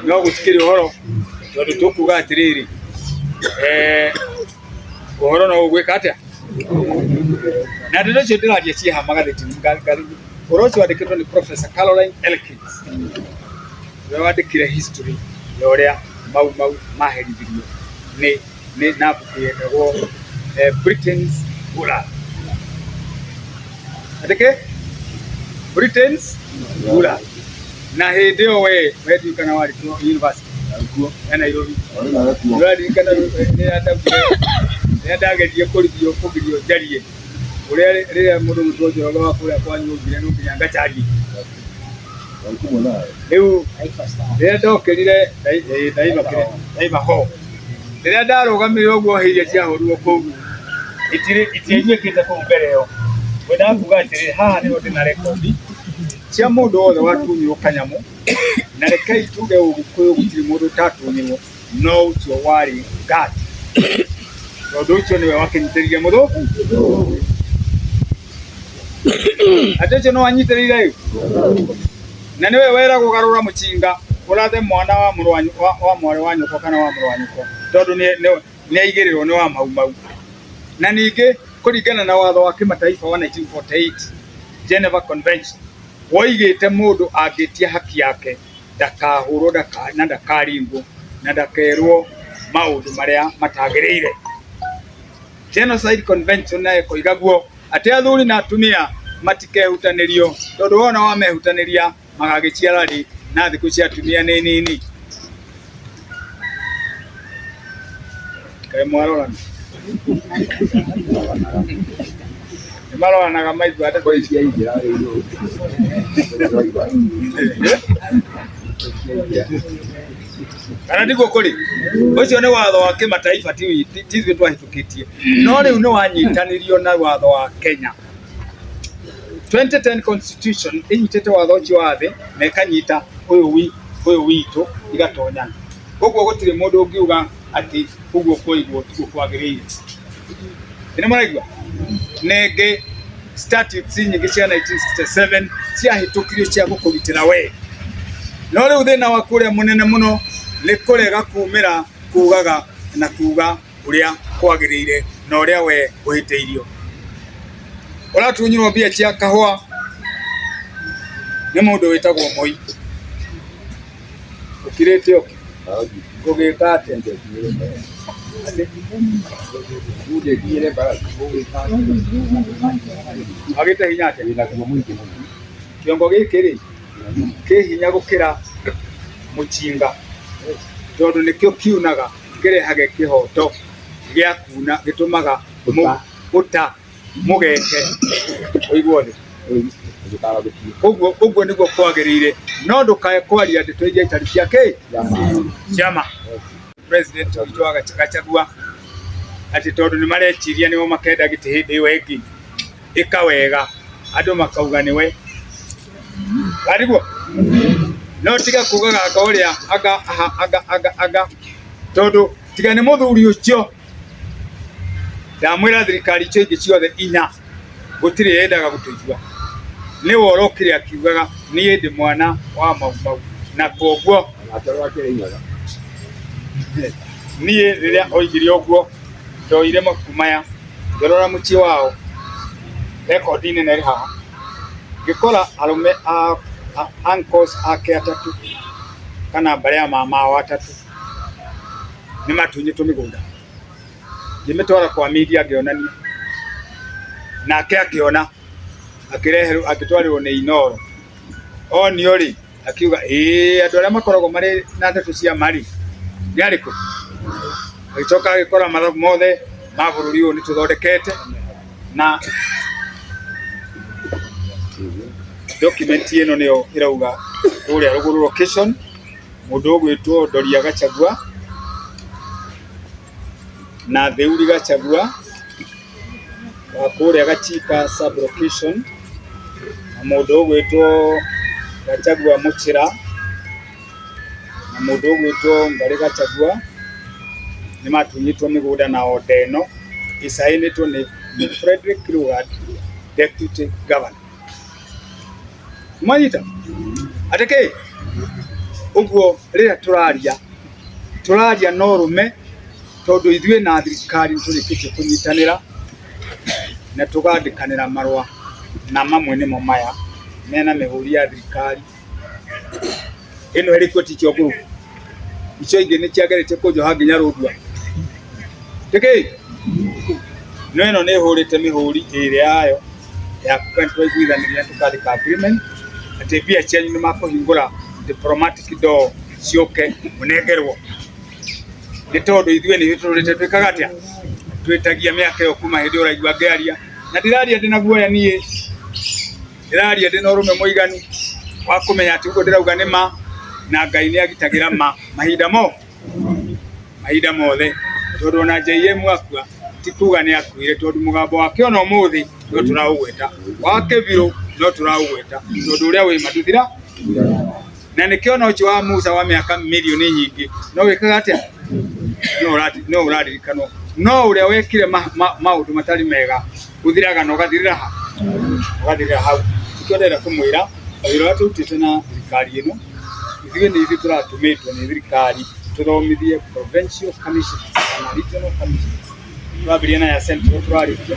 no gũtikĩrĩ ũhoro tondũ tũkuga atĩrĩrĩ ũhoro no ũgwĩka atĩa na ndeto icio ndĩraria ciĩha magathĩti-inĩ ũhoro ũcio wandĩkĩtwo nĩ Professor Caroline Elkins ũrĩa wandĩkire history ya ũrĩa Mau maherithirio nĩ na mbuku yetagwo Britain's Gulag andĩke Britain's Gulag na hĩndĩ ĩyo we ndirikana warĩ university ya Nairobi ndirikana nĩ ndagerie kũgirio njarie ũrĩa rĩrĩa mũndũ mũtũnjoroga wa kũrĩa kwanyu ngire no nginya ngacarie riu rĩrĩa ndokĩrire ndaiva ho rĩrĩa ndarũgamire ũguo hiria ciahũrirwo kũu itiaiguĩkĩte kũu mbere ĩyo wendaga kuuga atĩrĩ haha nĩho ndĩ na rekondi cia mũndũ wothe watunyirwo kanyamũ na rekei tuge Ũgĩkũyũ gũtirĩ mũndũ ũtatunyirwo no ũcio warĩ ngati tondũ ũcio nĩwe wakĩnyitĩrĩire mũthũngũ atĩ ũcio no wanyitĩrĩire na nĩwe weragwo garũra mũcinga ũrathe mwana wa mwarĩ wa nyũkwa kana wa mũrũ wa nyũkwa tondũ nĩaigĩrĩrwo nĩ wa maumau na ningĩ kũringana na watho wa kĩmataifa wa 1948 Geneva Convention woigĩte mũndũ angĩtia haki yake ndakahũrwo na ndakaringwo na ndakerwo maũndũ marĩa matagĩrĩire. Genocide Convention nayo ĩkoiga guo atĩ athuri na atumia matikehutanĩrio tondũ wona wamehutanĩria magagĩciara rĩ na thikũ cia atumia nĩ nini. Kaĩ mwarorana maroranaga maitho ata kwa cia ingira kana ndiguo kũrĩ ũcio nĩ watho wa kĩmataifa ti ithuĩ twahĩtũkĩtie no rĩu nĩ wanyitanĩrio na watho wa Kenya. 2010 constitution ĩnyitĩte watho ũcio wa thĩ na ĩkanyita ũyũ witũ igatonyana. Ũguo gũtirĩ mũndũ ũngiuga atĩ ũguo kũigwo tiguo kwagĩrĩire. Nĩ maraigua ningĩ statutes nyingĩ cia 1967 ciahĩtũkirio cia gũkũgitĩra we no rĩu thĩna wa kũrĩa mũnene mũno nĩ kũrega kumĩra kugaga na kuga ũrĩa kwagĩrĩire na ũrĩa we ũhĩtĩirio. Ũratunyirwo mbia cia kahũa nĩ mũndũ wĩtagwo Moi ũkirĩte ũki gũgĩka atĩa agĩte hinya atĩa kĩongo gĩkĩ rĩ kĩ hinya gũkĩra mũcinga tondũ nĩkĩo kiunaga kĩrehage kĩhoto gĩa kuna gĩtũmaga mũta mũgeke ũiguo thĩ ũguo nĩguo kwagĩrĩire no ndũkae kwaria ndeto iria itarĩ cia kĩ ciama. President witũ wa Gachagua atĩ tondũ nĩ mareciria nĩo makenda gĩtĩ hĩndĩ ĩyo ĩngĩ ĩkawega andũ makauga nĩwe ariguo no tiga kugaga anga ũrĩa aga tondũ tiga nĩ mũthuri ũcio ndamwĩra thirikari icio ingĩ ciothe inya gũtirĩ yendaga gũtũigua nĩ worokire akiugaga niĩ ndĩ mwana wa maumau na koguo niĩ rĩrĩa oigire ũguo ndoire mabuku maya ngĩrora mũciĩ wao rekondi nene ĩrĩ haha ngĩkora arũme uncles ake atatũ kana mbarĩ ya mamao atatũ nĩ matunyĩtwo mĩgũnda ngĩmĩtwara kwa media ngĩonania nake akĩona akĩreherwo agĩtwarĩrwo nĩ Inoro onio rĩ akiuga andũ arĩa makoragwo marĩ na ndeto cia marĩ nĩ arĩkũ agĩcoka agĩkora mathabu mothe ma bũrũri ũyũ nĩ tũthondekete na document ĩno nĩyo ĩrauga ũrĩa rũgũrũ location mũndũ ũgwĩtwo Ndoria Gachagua na Theuri Gachagua wa kũrĩa Gachika sub location na mũndũ ũgwĩtwo Gachagua Mũchira na mũndũ ũgwĩtwo Ngarĩ Gachagua nĩ matunyĩtwo mĩgũnda na oda ĩno ĩcaĩnĩtwo nĩ Frederick Lugard Deputy Governor. Mwanyita ateke ũguo rĩrĩa tũraria no rũme tondũ ithuĩ na thirikari tũrĩkĩtie kũnyitanĩra na tũgandĩkanĩra marũa na mamwe nĩmo maya mena mĩhũri ya thirikari ĩno ĩrĩkuo tikio group icio ingĩ nĩ ciagerete kũnjoha nginya rũndua teke no ĩno nĩ hũrĩte mĩhũri ĩrĩa yayo ya kũiguithanĩria tũkandĩka agreement atĩ mbia cianyu nĩ makũhingũra diplomatic door cioke mũnengerwo nĩ tondũ ithuĩ nĩ tũrĩte twĩkaga atĩa twĩtagia mĩaka ĩyo kuma hĩndĩ ũraigua ngĩaria na ndĩraria ndĩna guoya niĩ ndĩraria ndĩna ũrũme mũiganu wakumenya ati ugo ndirauga nima na Ngai ni agitagira mahinda mothe tondu na JM akua tikuga ni akuire tondu mugambo wake ona umuthi no turaugweta wake biru no turaugweta tondu uria wi maduthira na nikio no wa Musa wa miaka milioni nyingi no wikaga atia no uradirikano no uria wekire maundu matari mega uthiraga no gathirira hau twendera kumwira wira watu utite na thirikari ino ithuĩ nĩ ithuĩ tũratũmĩtwo nĩ thirikari tũthomithie provincial commissions na regional commissions twambĩrĩria na ya central twarĩkia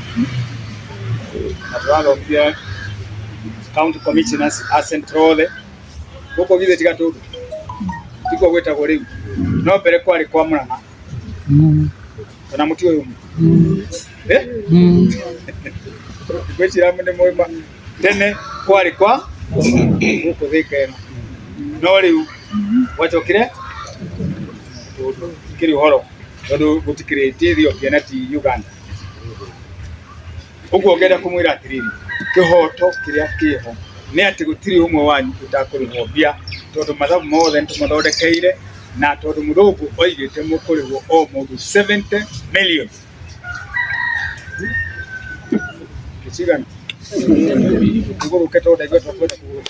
na tũrathomithia county commissioners a central othe gũkũ githĩ tiga tũndũ tikuo gwĩtagwo rĩu no mbere kwarĩ kwa Mũrang'a kana mũti ũyũ ngwĩciria nĩ mũima tene kwarĩ kwa gũkũ Thika ĩno no riu wachokire kiri horo tondu gutikirite Ethiopia na ti Uganda uguo ngenda kumwira atiriri kihoto kiria kiho ni ati gutiri umwe wanyu utakurihwo bia tondu mathabu mothe ntumathondekeire na tondu murungu oigite mukurihwo o mundu 70 million kichigana ngoro keto ndagwa twakwenda ku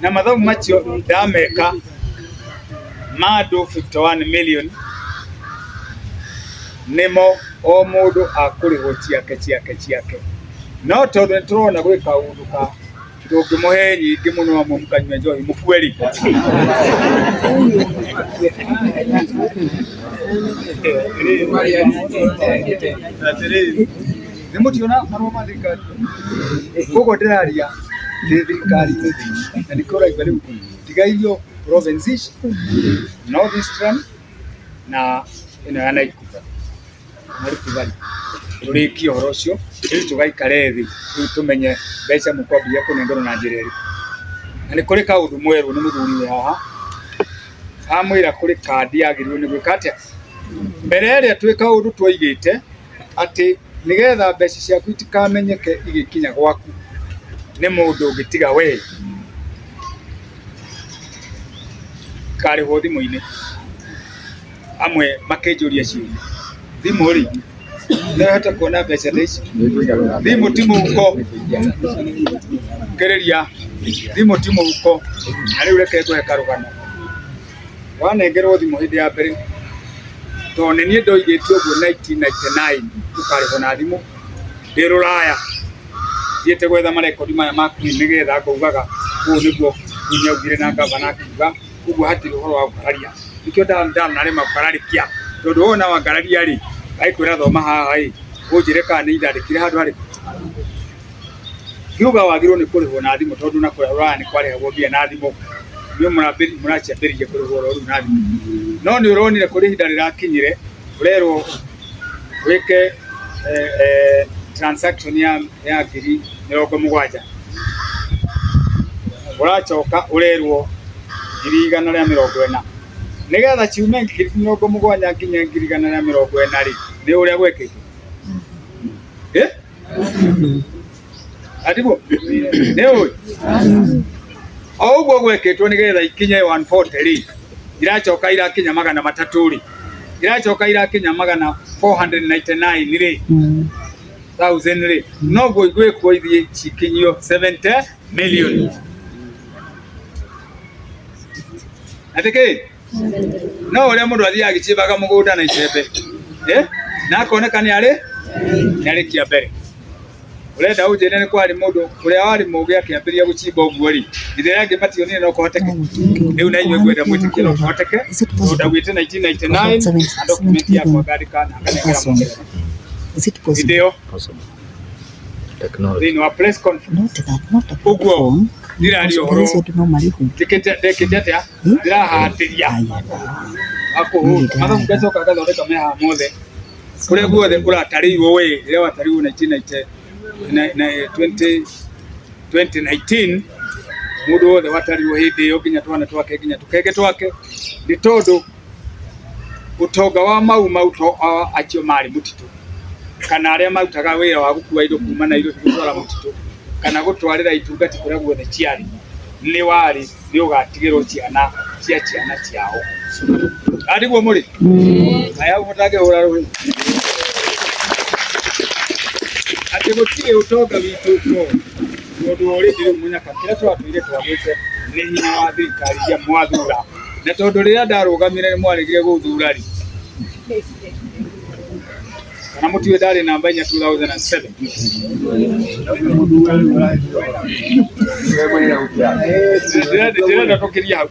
na mathabu macio ndameka madu 51 million nimo o mundu akurihwo ciake no tondu turona gwika undu ka ndungimuhe nyingi muno amwe mukanywa njohi mukweri nimutiona marua ma thirikari koguo ndiraria thirikari na nikora igari tigairio provinces Northeastern na ino ya Naikuta marikubali uriki horo cio tugaikare thi tumenye mbeca mukwambia kunengero na njira iri na ni kuri kaundu mweru ni muthuri we haha amwira kuri kandi yagirirwo ni gwika atia mbere ria twika undu twaigite ati nigetha mbeca ciaku itikamenyeke igikinya gwaku ni mundu ungitiga we kari ho thimu-ini amwe makenjuria ciuria thimu ri no hata kuona mbeca ici thimu ti muhuko ngereria thimu ti muhuko na riu reke ngwe karugano wanengerwo thimu hindi ya mbere to ni nie ndoigite uguo 1999 tukariho na thimu ndi Ruraya thiete gwetha marekodi maya maku nigetha ngaugaga kuu niguo kunyaugire na gavana akiuga uguo hatiri uhoro wa gukararia nikio ndana rima gukararia tondu wona wa gararia ri aikwira thoma haha unjire kana ni ndandikire handu hari kiuga wagirwo ni kurihwo na thimu tondu na Ruraya ni kwarihwo bia na thimu ni muraciambiririe kurihwo ru na thimu no ni uronire kuri hinda rirakinyire urerwo wike transaction ya ngiri 70 urachoka urerwo ngiri 140 nigetha ciume ngiri 70 nginya ngiri 140 ri ni uria gwekete adibo ni uyu o uguo gweketwo nigetha ikinye 140 ri irachoka irakinya 300 ri irachoka irakinya 499 ri 1000 ri no gwikwo ithie cikinyio 70 million atike no uria mundu athia agicimbaga mugunda na icembe na akoneka ni ari kia mbere urenda ujene ni kwari mundu uria wari mugi akiambiria gucimba uguo ri ithera angi matio ni no kuhoteke riu na inywe gwenda mwitikio no kuhoteke ndagwite 1999 na document ya kwa gari kana akanegera mugera video technology ni wa press conference uguo ndirario horo tikete atia ndirahatiria ako matha mbecoka gathondeka meha mothe kuria guothe kuratarirwo we ria watarirwo 2019 mundu wothe watarirwo hindi iyo nginya twana twake nginya tukege twake ni tondu utonga wa maumau to acio mari mutitu kana aria mautaga wira wa gukua indo kuma na indo gutwara mutitu kana gutwarira itungati kuria guothe ciari ni wari ni ugatigirwo ciana ciao ariguo muri aya mutage hura ruhi ati gutire utonga witu ko mundu uri ndire munyaka kira twatwire twagite ni hinya wa thirikari ya mwathura na tondu riria ndarugamire ni mwarigire guthura ri kana mutiwe ndari namba 2007 ndira ndokiria hau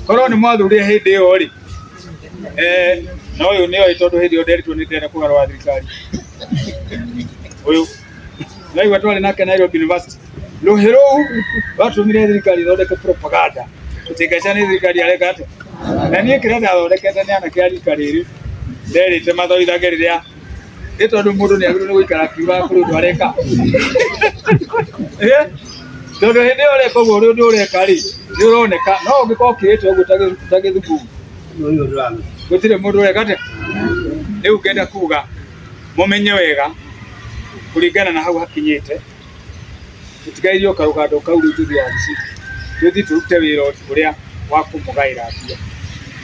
korwo ni mwathurire hindi iyo ri no uyu niyo tondu hindi iyo nderitwo ni ndera kugarwa thirikari uyu naigua twari nake Nairobi University ruhiru batumire thirikari thondeke propaganda utingaca ni thirikari areka ate na nie kira thondekete ni ana kiari kariri nderite mathoithage riria ni tondu mundu ni agirwo ni guikara kiuga kuri undu areka tondu hindi iyo reka uguo undu ureka ri ni uroneka no ungikorwo kirite uguo utagithukuru gutire mundu ureka ate riu ngenda kuga mumenye wega kuringana na hau hakinyite tutigairio karugando kau riu tuthi wabici tuthi turute wira uria wa kumugaira mbia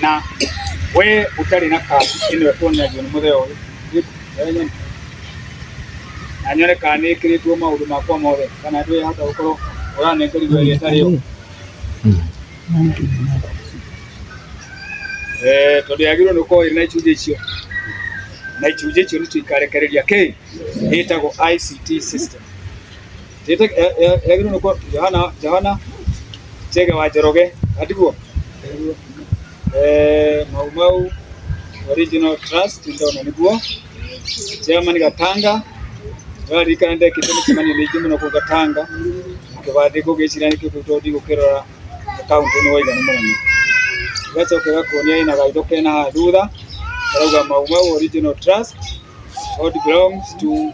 na we utari na kandi ino tuonagio ni mutheo uyu na nyone kana ni ikiritwo maundu makwa mothe kana ndui hata gukorwo uranengerirwo iria tario tondu yagirwo ni ukorwo iri na icunjĩ icio na icunjĩ icio ni tuikarekereria ki itagwo ICT system yagirwo ni ukorwo Johana Chege wa Njoroge atiguo Maumau Original Trust ndona niguo Chairman Gatanga wari kande kitene kimani ligi muno ku Gatanga kibade ko gicirani kibutodi gukirora account ni waiga numani gacoke gakonia ina gaidoke na thutha arauga Maumau Original Trust all belongs to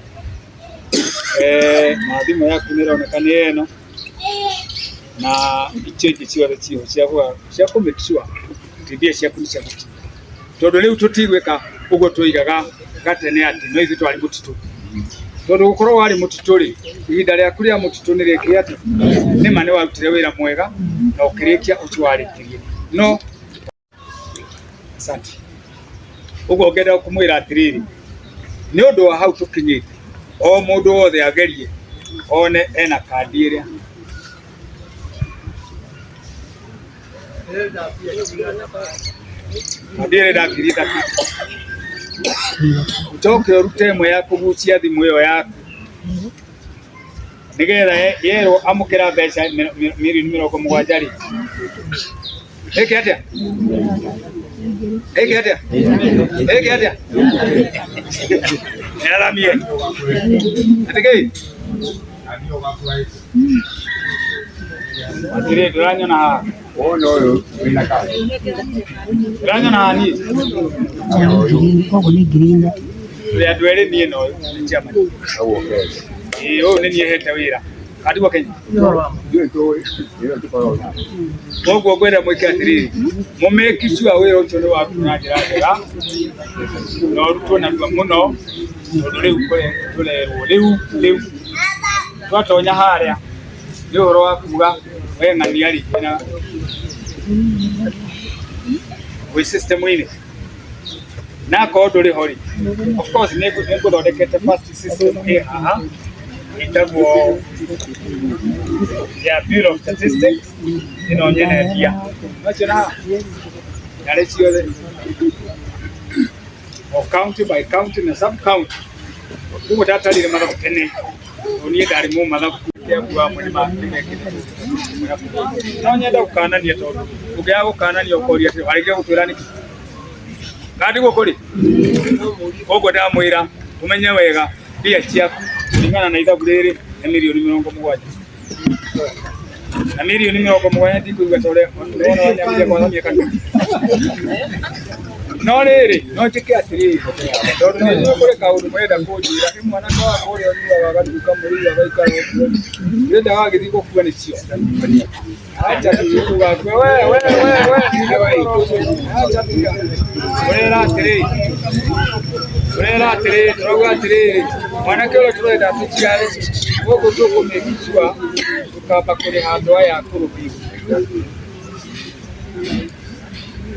mathimo yaku nironekana eno na ichenji ciothe cio cia ku make sure tibia ciaku ni cia guki tondu riu tutigwika uguo twigaga gatene ati no ithi twari mutitu tondu gukorwo wari mutitu ri ihinda riaku ria mutitu ni riki ati ni mane warutire wira mwega na ukirikia uciwarikirie no asante uguo ngenda kumwira atiriri ni undu wa hau tukinyite o mundu wothe agerie one ena kandi iria ndire ndakirita utoke urute imwe ya kugucia thimu iyo yaku nigetha yero amukira mbeca milioni 70 ri eke atia era mie atikei atire duranyo na ono wina ka duranyo na ni ogo ni green ya duere ni no ni chama o ni hete wira kadi Kenya ogo gwera mwike atiri mumeki sure wira ucio ni waku na njira njega no ruto na muno riu kore turerwo riu twatonya haria ni uhoro wa kuga we ng'ani ari na we system ini na kodo ri hori of course ni guthondekete first system haha itagwo ya Bureau of Statistics inonyeneria nachona yale ciothe o county by county na sub county kuko tatarire mathabu tene oni ndari mu mathabu kia kwa mulima ngekire no nyenda gukanania tondu ugia gukanania ukoria ati warige gutwirani kandi gukuri kogo ndamwira umenye wega bia ciaku lingana na ithabu riri na milioni 70 na milioni 70 ndikuiga tore ndona wanyamia kwa miaka no riri no chike atiri tondu ni kuri kaundu mwenda kujira ni mwana kwa kuri oni wagatuka muri waikara ndenda wagithi gukua ni cio acha tukuga we Urera atiri turoga atiri mwanake ule turenda tuciare gũkũ tũkũmĩkicua tukamba kũrĩ handũ aya kũrũbiũ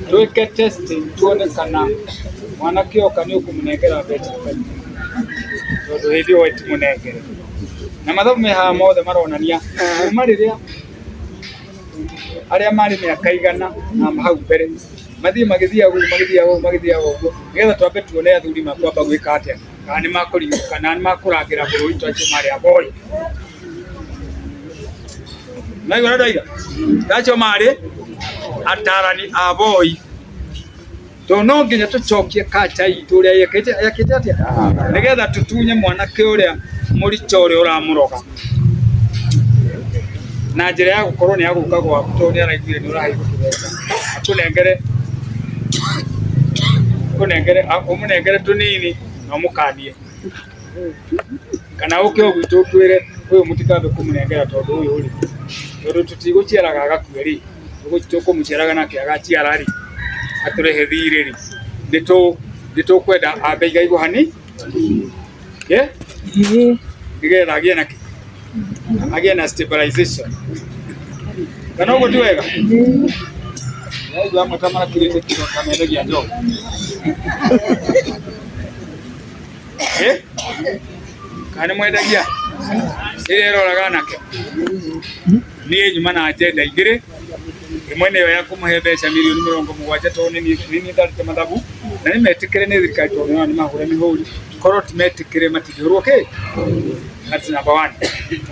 twĩke testing tuone kana mwanake oka nĩ ũkũmũnengera mbeca tondũ hĩndĩ ĩyo ti mũnengere na mathabu me haha mothe maronania kuma rĩrĩa arĩa marĩ mĩaka igana na hau mbere mathiĩ magĩthiaga ũguo nĩgetha twambe tuone athuri makwamba gwĩka atĩa kana nĩ makũriũka kana nĩ makũrangĩra bũrũri twacio marĩ aboi naigua na ndaiga tacio marĩ atarani aboi to no nginya tũcokie kacha itũ ũrĩa yekĩte atĩa nĩgetha tũtunye mwanake ũrĩa mũricho ũrĩa ũramũroga na njĩra ya gũkorwo nĩ ya gũka gwaku tondũ nĩ araiguire nĩ ũraheirwo kĩbeca ũmũnengere tũnini na ũmũkanie kana ũke ũgwitũ twĩre ũyũ mũtikambe kũmũnengera tondũ ũyũ rĩ tondũ tũtigũciaraga agakue rĩ tũkũmũciaraga nake agaciara rĩ atũrehe thirĩ rĩ nĩtũkwenda ambe igaigwo hani nĩgetha agĩe na stabilization kana ũguo ti wega yaigua amwe ta marakirĩte kiro kamendagia njogu kana mwendagia ĩrĩa ĩroraga nake niĩ nyuma na agenda igĩrĩ ĩmwe nĩyo ya kũmũhe mbeca mirioni 70 tondũ nĩ ndarĩte mathabu na nĩ metĩkĩre nĩ thirikari tondũ nĩ mahũre mĩhũri korwo ti metĩkĩre matingĩhũrwo kĩ that's number 1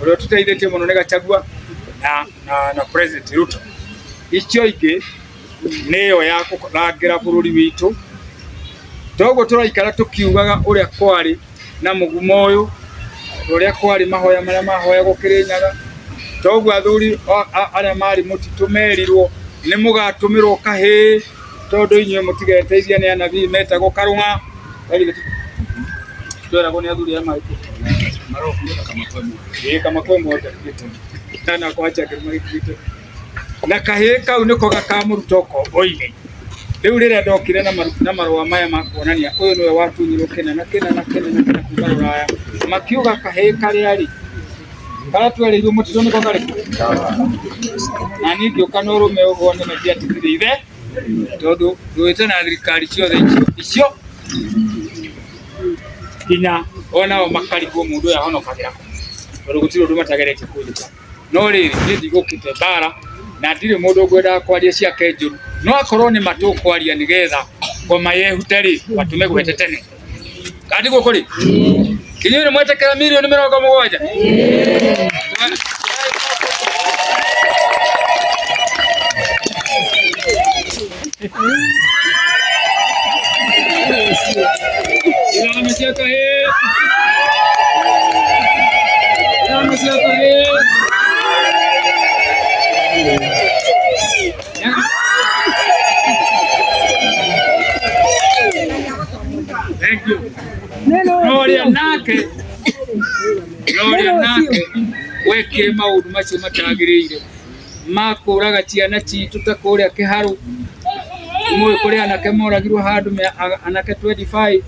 ũrĩa tũteithĩtie mũno nĩ Gachagua na President Ruto icio ingĩ nĩyo ya kũrangĩra bũrũri witũ toguo tũraikara tũkiugaga ũrĩa kwarĩ na mũgumo ũyũ ũrĩa kwarĩ mahoya marĩa mahoyagwo Kĩrĩnyaga toguo athuri arĩa marĩ mũtitũ merirwo nĩ mũgatũmĩrwo kahĩĩ tondũ inyuĩ mũtigeteithia nĩ anabii metagwo Karũng'a tweragwo nĩ athuri arĩa kama kwemwe na kwacha kĩrĩma na kahĩĩ kau nĩko gakamũruta ũkombo-inĩ rĩu rĩrĩa ndokire na marũa maya ma kuonania ũyũ nĩwe watunyirwo kĩna kuma Rũraya makiuga kahĩĩ karĩa rĩ karĩa twereirwo mũtitũ nĩko karĩkũ na niĩ ngĩũka na ũrũme ũguo nĩ matiatigire ithe tondũ ndũĩte na thirikari ciothe icio nginya onao makarigwo mũndũ ũyũ ahonokagĩra tondũ gũtirĩ ũndũ matageretie kũnjĩka no rĩrĩ niĩ ndigũkĩte mbara na ndirĩ mũndũ ngwendaga kwaria ciake njũru no akorwo nĩ matũkwaria nĩgetha ngoma yehute rĩ matũme gwete tene kandi gũkũ rĩ inyuĩ nĩ mwetĩkĩra mirioni 70 Thank you. Gloria nake wekire maũndũ macio matagĩrĩire makũraga ciana citũ ta kũrĩa kĩharũ mũĩ kũrĩ anake moragirwo handũ anake 25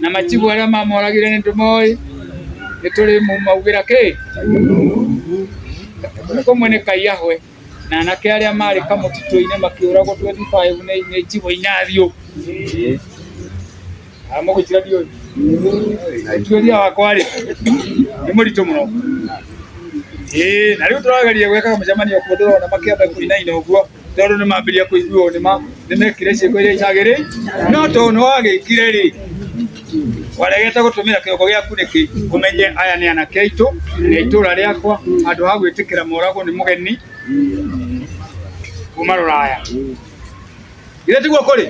na machibu arĩa mamoragire nĩ ndũmoĩ nĩ tũrĩ maugĩra kĩ kũmwe nĩ kaiyahwe na anake arĩa marĩ kamũtitũ-inĩ makĩũragwo 25 nĩ chibu inathiũ amũgũtira ndiũ tuoria wakwa rĩ nĩ mũritũ mũno na rĩu tũrageria gweka mũcemanio kuo ndĩrona makĩamba kũinaina ũguo tondũ nĩ mambĩrĩria kũiguo nĩ mekire ciĩko iria itagĩrĩire no tondũ nĩ wagĩkire rĩ waregete gũtũmĩra kĩongo gĩaku nĩkĩ ũmenye aya nĩ anake aitũ na itũra rĩakwa handũ ha gwĩtĩkĩra moragwo nĩ mũgeni kuma Rũraya githĩ tiguo kũrĩ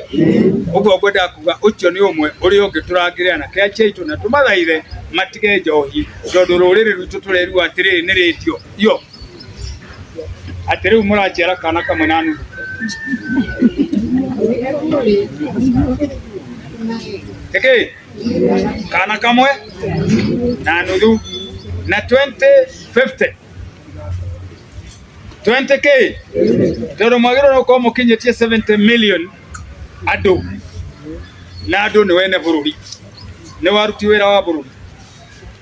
ũguo ngwenda kuga ũcio nĩ ũmwe ũrĩa ũngĩ tũrangĩre anake aitũ na tũmathaithe matige njohi tondũ rũrĩrĩ rwitũ tũrerirwo atĩrĩrĩ nĩ rĩtio yo atĩ rĩu mũranjiara kana kamwe na nuthu ĩkĩ kana kamwe na nuthu na 2050 20k tondu mwagiro no ko mukinyetie 70 million andu na andu ni wene bururi ni waruti wira wa bururi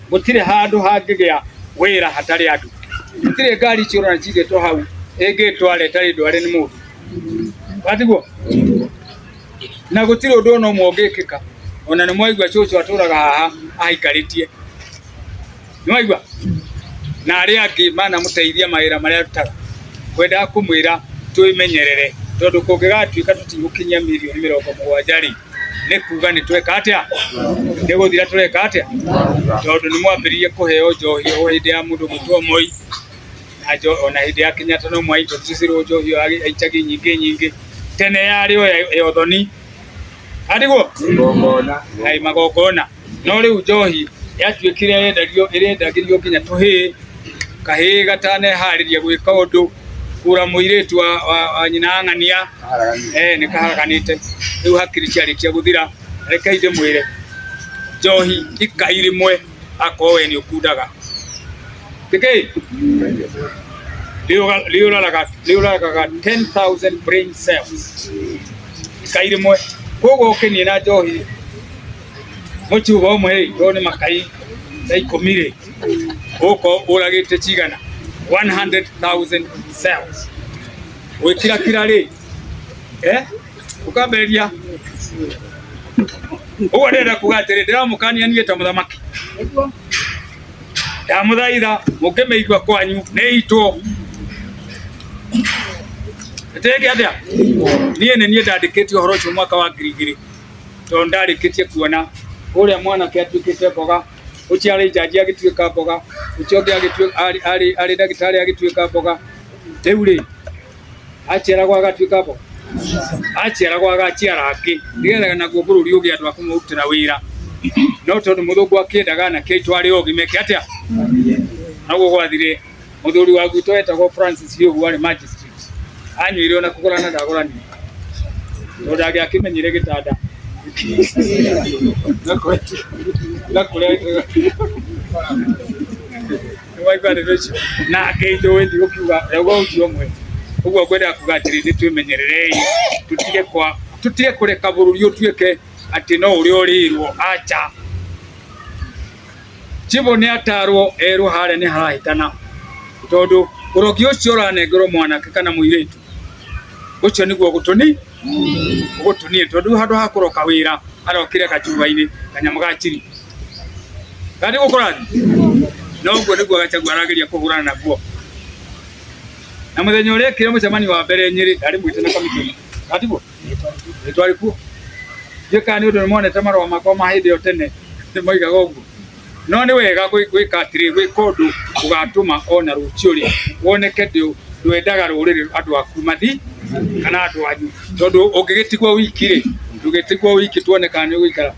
gutire handu hangigia wira hatari andu gutire ngari ciurana cigetwo hau ingitware tari ndware ni mundu watiguo na gutire undu no mwongikika ona ni mwaigua cucu aturaga haha aikaritie ni mwaigua na ari angi mana muteithia mawira maria rutaga kwenda kumwira twimenyerere tondu kungigatuika tutigukinyia milioni 70 ri ni kuga ni tweka atia ni guthira tureka atia tondu ni mwambiririe kuheo njohi o hindi ya mundu mutwo moi na ona hindi ya kinyatta no mwai tutisirwo njohi aichagi nyingi tene yari o thoni adiguo ai magogona no riu njohi yatuikire irendagirio kinya tuhi kahi gatane hariria gwika undu kura muiritu wa nyina ng'ania ni kaharaganite riu hakiri ciarikia guthira reke inde mwire njohi ikai rimwe akowe ni ukundaga tikei liuraraga 10,000 brain cells ikai rimwe kogo kini na njohi muchugo umwe ndo ni makai ikomire uko uragite cigana 100,000 cells wikira ri ukamberia uwo ndenda kugatire ndiramukania nie ta muthamaki ya muthaitha mukimeigua kwanyu ni itwo tege atia nie ndandikite uhoro ucio mwaka wa 2000 to ndarikitie kuona uria mwana ke atukite boga uciari jaji agituika boga ucionge agituika ari dagitari agituika boga riu aciara gwa gatuika boga aciara gwa gaciara aki ndigethaga naguo bururi ugi andu akumurutira wira no tondu muthungu akiendaga na kitwari ogimeke atia naguo gwathire muthuri wa gwito etagwo Francis Yogu ari magistrate anyuire ona kugurana ndagurani tondu ndage akimenyire gitanda na keindo wendi ukiuga ego ucio mwe uguo kwenda kugatiri ni twimenyererei tutige kureka bururi utuike ati no uri urirwo acha chibo ni atarwo eru hare ni harahitana tondu urogi ucio uranengero mwanake kana muiretu ucio niguo gutunie tondu handu hakuroka wira arokire kachuba-ini kanyamu gachiri kandi gukurathi no guo niguo gachagua arageria kuhurana naguo na muthenya uria kire mucemani wa mbere Nyeri ari mwite na kamiti katibo twari ku yeka ni undu monete marwa makwa mahindi yo tene moigaga uguo no ni wega gwika atiri gwika undu ugatuma ona ruciuri woneke ndwendaga ruriri andu aku mathi kana andu anyu tondu ungigitigwo wiki ndugitigwo wiki tuone kana ni gwikara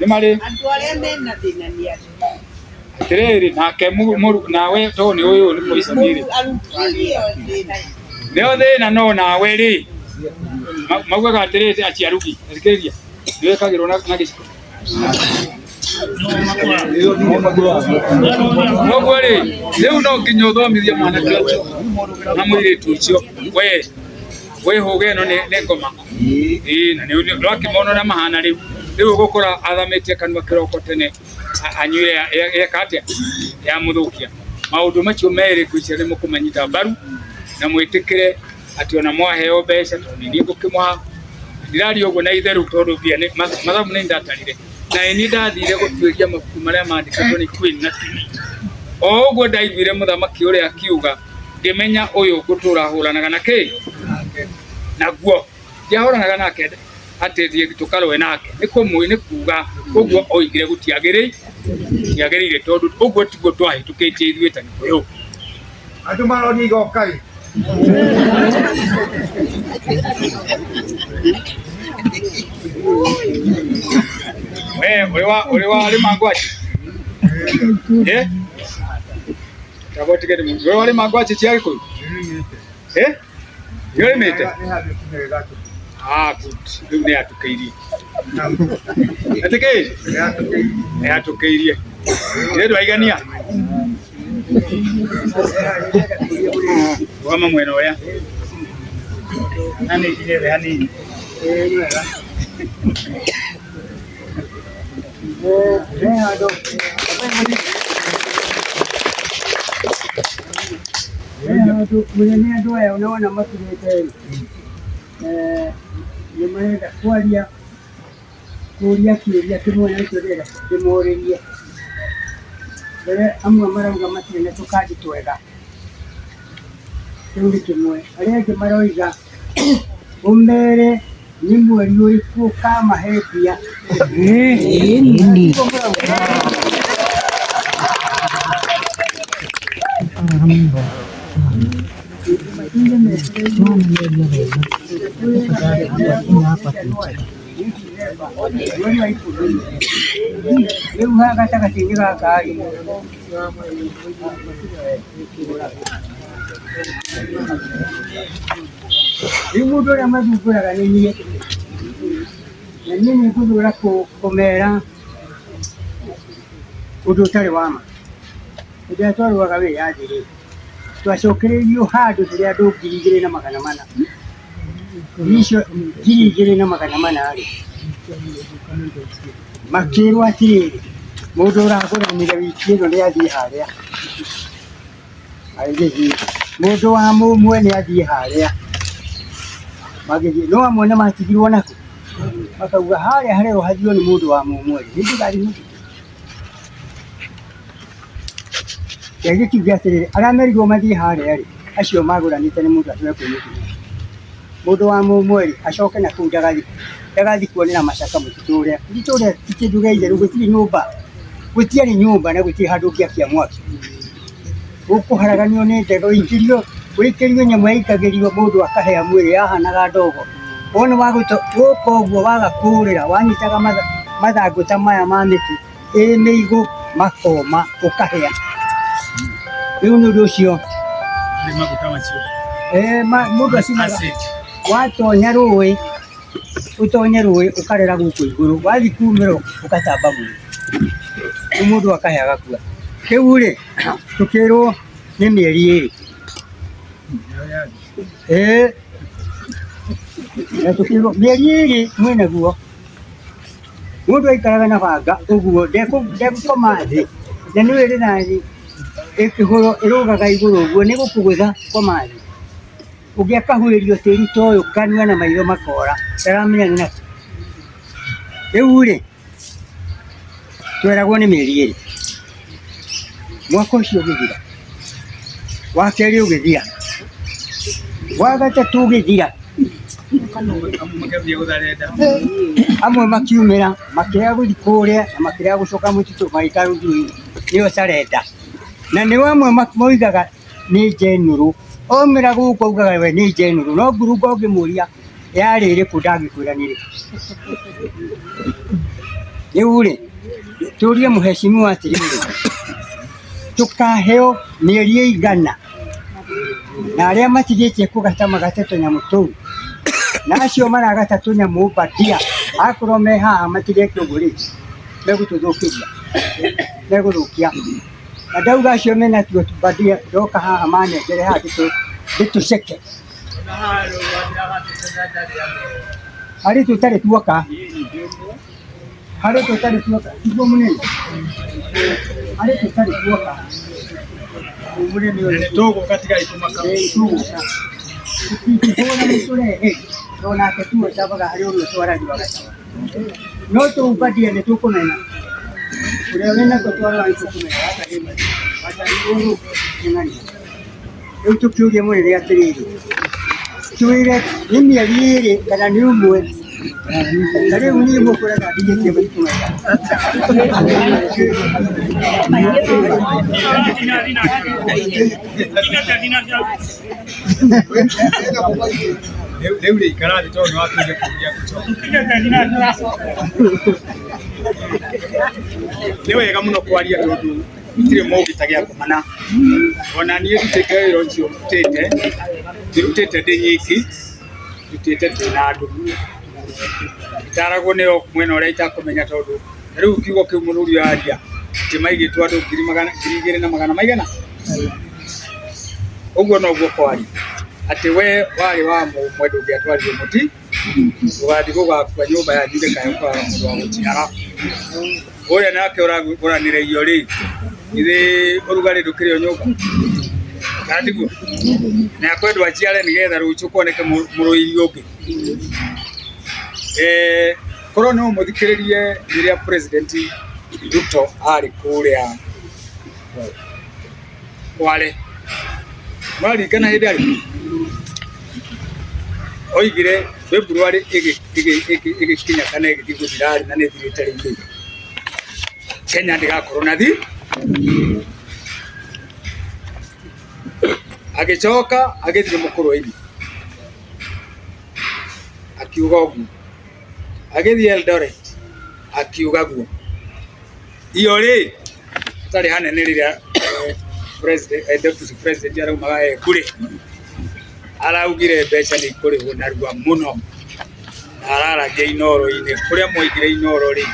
ni mari andu aria mena thina ni atiriri nake muru nawe to ni uyu ni muisamiri leo thina no nawe ri magwaga atiriri aciarugi thikiriria niwekagirwo na giciko Mogo ri riu no nginya uthomithie mwanake ucio na muiritu ucio we huge no ne ngoma na ni rakimono na mahana riu gukora athamitie kanwa kiroko tene anyuire ya katia ya muthukia maundu macio meri kwicere mukumanyita mbaru na mwitikire ati ona mwaheo mbeca ni ngukimwa ndirari uguo na itheru tondu bia ni mathamu ni ndatarire na ni ndathire gutuiria mabuku maria mandikatwo ni Queen na Tini o uguo ndaiguire muthamaki uria akiuga ngimenya uyu gutura huranaga nake naguo ndiahuranaga nake ateithie tukarwe nake ni kuga uguo oigire gutiagirire tondu uguo tiguo twahitukitie ithuĩ ta nĩkũyũ andu maroni igokai uri wa rima ngwaci tabotigere mu uri wa rima ngwaci cia Gĩkũyũ yorimite good riu ni atukeirie atukeirie ndio aigania Wama mwena oya nani kijere hanini mwenye ndoa ya unaona matulete nimeenda kulia kimwe naitolera kimoreria bere amwe marauga matine tukadi twega tundi kimwe aria kimaroiga umbere ni mweri uriku kama hepia Imudora madukura kanini nini kudura komera udutare wama udatoro wakabe yadire twacokererio handu turia ndungirigire na magana mana nisho girigire na magana mana ari makirwa atiri mundu uraguranire wiki ino ni athie haria aigithi mundu wa mumwe ni athie haria magithi no amwe matigirwo nako makauga haria harero hathio ni mundu wa mumwe hindi gari muti yagi kiuga atiri aria merigwo mathie haria ri acio maguranite ni mundu atwe kwinyitia mundu wa mumwe acoke na kuu ndagathi kuonera macaka mutituria tikindugeire gutiri nyumba gutiari nyumba na gutiri handu ngiakia mwaki ukuharaganio ni ndego ingirio wikirio nyamu yaikagirio mundu akahea mwiri yahanaga ndogo wona waguto gukoguo waga kurira wanyitaga mathangu ta maya ma miti miigu makoma ukahea riu ni undu ucio mundu acinaga watonya rui utonye rui ukarera guku iguru wathi kumira ukatamba mwiri mundu akahea gakua riu ri tukirwo ni mieri iri na tukirwo mieri iri mwenaguo mundu aikaraga na banga uguo ndegukoma thi na ni wiri nathi ikiguru irugaga iguru uguo ni gukugutha koma thi ungiakahuirio tiri toyo kanua na maitho makora taramenya ni naki riu ri tweragwo ni mieri iri mwaka ucio ugithira wa keri ugithira wa gatatu ugithira amwe makiumira makiria guthi kuria na makiria gucoka mutitu maikaru ndui niyo sarenda na ni amwe moigaga ni jenuru omira guko ugaga we ni jenuru no ngurugo ngimuria yariri kundangikwiranire riu ri turie muheshimiwa atiri tukaheo mieri igana na aria matigitie kugatama gateto nyamu tou na acio maragatatu nyamu batia akorwo me haha matigeke uguo ri megututhukiria meguthukia na ndauga acio mena tuo badia ndoka haha manengere haha ndituceke hari tutari tuoka tiguo munene hari tutari tuoka munene uyu tugu katika ikumaka tukihora muturehe nonake tuo cabaga hari uyu twaragi bagacaba no tubadia ni tukumena uria wina gutwara itukumena atari ng'ani riu tukiuria munene atiriri twire ni mieri iri kana ni umwe riu ni mukuraga ndigitie maikumena riu ri ikarathi tondu wakuja kuria ni wega muno kwaria tondu itire mogita gia kumana ona nie rutite wira ucio rutite ndi nyiki rutite twina andu itaragwo nio mwena uria itakumenya tondu riu kiugo kiu munuri aria ti maigitwo andu 2,200 maigana Uguo no guo kwari ati we wari wa mwendo ũngĩ atwario muti ugathi gugakua nyumba ya thinde kayo kwa mundu wa gutiara uria nake uranire iyo ri ithe urugari ndukire nyumba katiguo na kwendwa aciare nigetha rucio kuoneke muruiri ungi korwo no muthikiririe riria president Ruto ari kuria Kwale marikana hindi ari oigire February igikinya kana igithirari na nithirite ringi Kenya ndigakorwo na thi agicoka agithire mukuru-ini akiuga uguo agithie Eldoret akiuga guo iyo ri tari hanene riria president deputy president araumaga kuri araugire mbeca ni kurihwo narua muno araragia inoro-ini kuria moigire inoro ri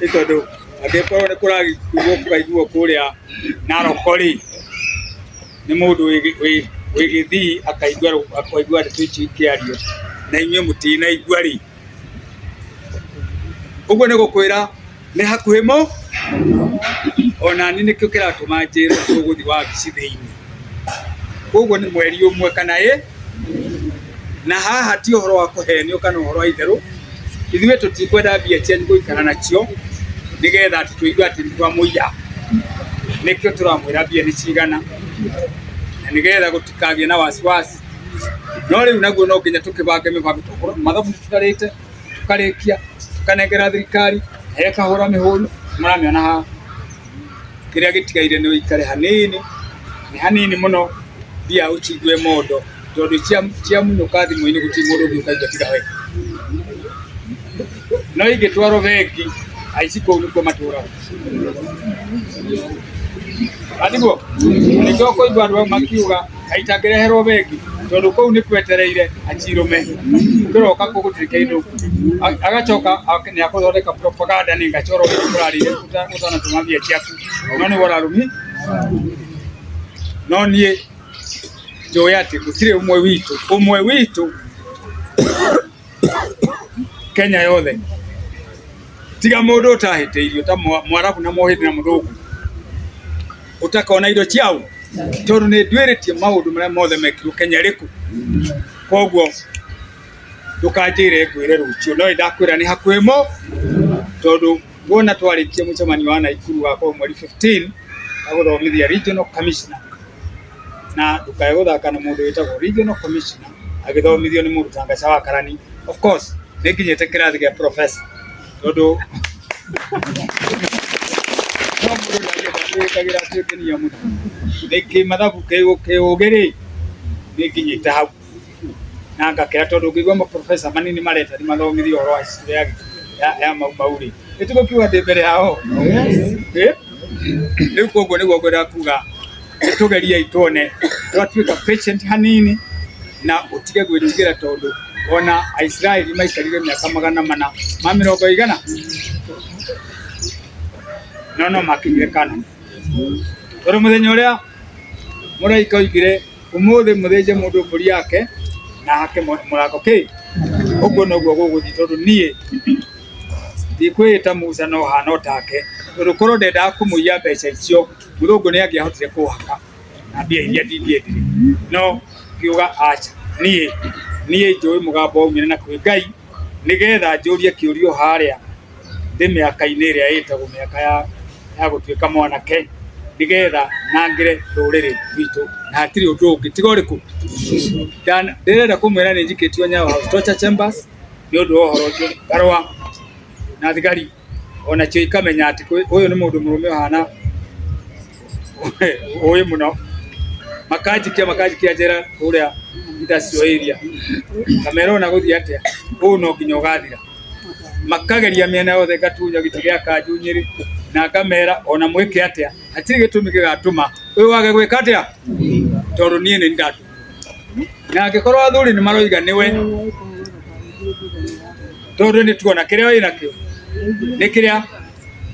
itondo agikorwo ni kuragikuo kugaiguo kuria Narokori ni mundu wigithii akaigua ndeto ikiario na inyue mutina igua ri uguo ni gukwira ni hakuhi mo ona ni nikio kiratuma njira tuguthi wa bici thiini uguo ni mweri umwe kana na haha ti uhoro wa kuhenio kana uhoro wa itheru ithuĩ tutikwenda mbia cianyu guikara nacio nigetha ati tuigua ati twa muiya nikio turamwira mbia ni cigana na nigetha gutikagie na wasiwasi no riu naguo no nginya tukibange mibango mathabu tutarite tukarikia tukanengera thirikari ekahura mihuru muramiona ha kiria gitigaire ni uikare hanini ni hanini muno bia uchigue mondo tondu cia munyuka thimu-ini guti mundu ngi ukaigua tiga we no ingitwaro bengi aici kou nikuo matura atiguo nikio kuigua andu makiuga aitangireherwo bengi tondu kou ni kwetereire acirume kiroka kugutiri kindu agacoka ni akuthondeka propaganda ni ngachoro kurarire utana tumambia ciaku no ni wararumi no nie joyati gutire umwe witu Kenya yothe tiga mundu utahiteirio ta mwarabu na mohindi na muthungu utakona indo ciao tondu ni ndwiritie maundu maria mothe mekirwo Kenya riku koguo ndukanjire ngwire rucio no ndakwira ni hakuhi mo tondu wona twarikie mucemanio wa Naikuru wa kwa mweri 15 aguthomithia regional commissioner na ndukae guthaka na mundu witagwo regional commissioner agithomithio ni mundu tangaca wa Karani of course ni nginyite kirathi gia professor tondu kagira tukinia muno niki mathabu kiugiri ni nginyite hau na ngakira tondu ngigwa ma professor manini mareta ni mathomithio oro historia ya maumau ri nitugukiuga ndi mbere yao riu koguo niguo ngwenda kuga tugeria itone twatuika patient hanini na utige gwitigira tondu ona Israeli maikarire miaka 400 ma 100 no makinyire kana tondu muthenya uria muraika oigire umuthi muthinje mundu mburi yake na hake murako ki uguo noguo guguthi tondu nie ndikwita Musa no hana take tondu korwo ndenda kumuiya mbeca icio muthungu ni angiahotire kuhaka na mbia iria ndindie no kiuga acha nie njui mugambo umire na kwi Ngai nigetha njurie kiurio haria ndi miaka-ini iria itagwo miaka ya gutuika mwanake nigetha nangire ruriri rwitu na hatiri undu ungi tiga uriku ndirenda kumwira ni njikitio Nyayo House Torture Chambers ni undu wa uhoro ucio barua na thigari ona cio ikamenya ati uyu ni mundu murume hana uyu muno makajikia njera uria industrial area kamerona guthi atia u no nginya ugathira makageria miena yothe gatunya gitigia kanju Nyeri na kamera ona mwike atia atiri gitumi gigatuma uyu wage gwika atia tondu nie ni ndatu na angikorwo athuri ni maroiga niwe tondu ni tuona kiria wina kio ni kiria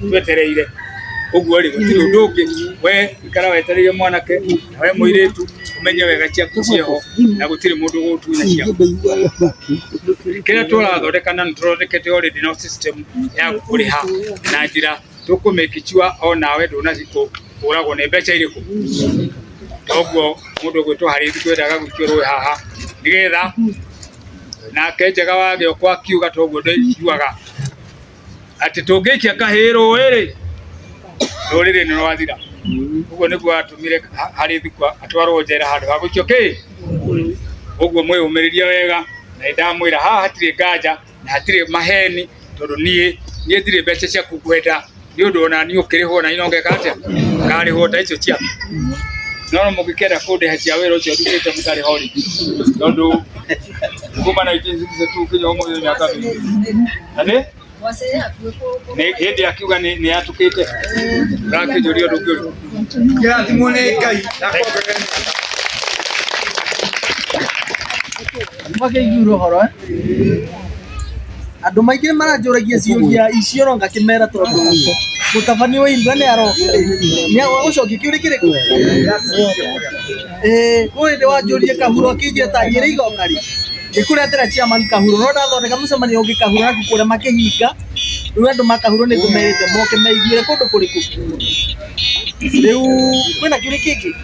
twetereire uguo ri gutiri undu ungi we ikara wetereire mwanake we muiretu umenye wega ciaku cieho na gutiri mundu gutunya ciaku kira turathondekana nituthondekete already no system ya kuriha na njira tukumekicua onawe ndunaciko uragwo ni mbeca iriku uguo mundu gwitwo hari kwendaga gwikio rwe haha nigetha nake njega wage okwa kiuga toguo ndiguaga ati tungikia kahiro iri ruriri ni rwathira uguo niguo atumire hari thikwa atwarwo njera handu ha gwikio ki uguo mwiyumiririe wega na ndamwira haha hatire nganja na hatire maheni tondu nie ndire mbeca cia kugwenda ni undu ona ni ukirihwo na inongeka atia ngarihwo ta icio cia no mugikenda kundeha cia wira ucio ndukite mutari hori tondu kuma na itinzi tu kinya omo ya kabi ane ni hindi akiuga ni atukite rakijurio ndukuri kira timone ngai Mwageiguru horo andu maingi maranjuragia ciuria icio ronga kimera tondu mutabani wa Indra ni arokire ni agucokia kiuri kiriku kuinde wanjurie kahuro akinjira tarie igoka ri ikuretera chairman kahuro no ndathondeka mucemania ungi kahuro aku kuria makihinga riu andu makahuro ni ngumerete moke meiguire kundu kuriku riu kwina kiuri kingi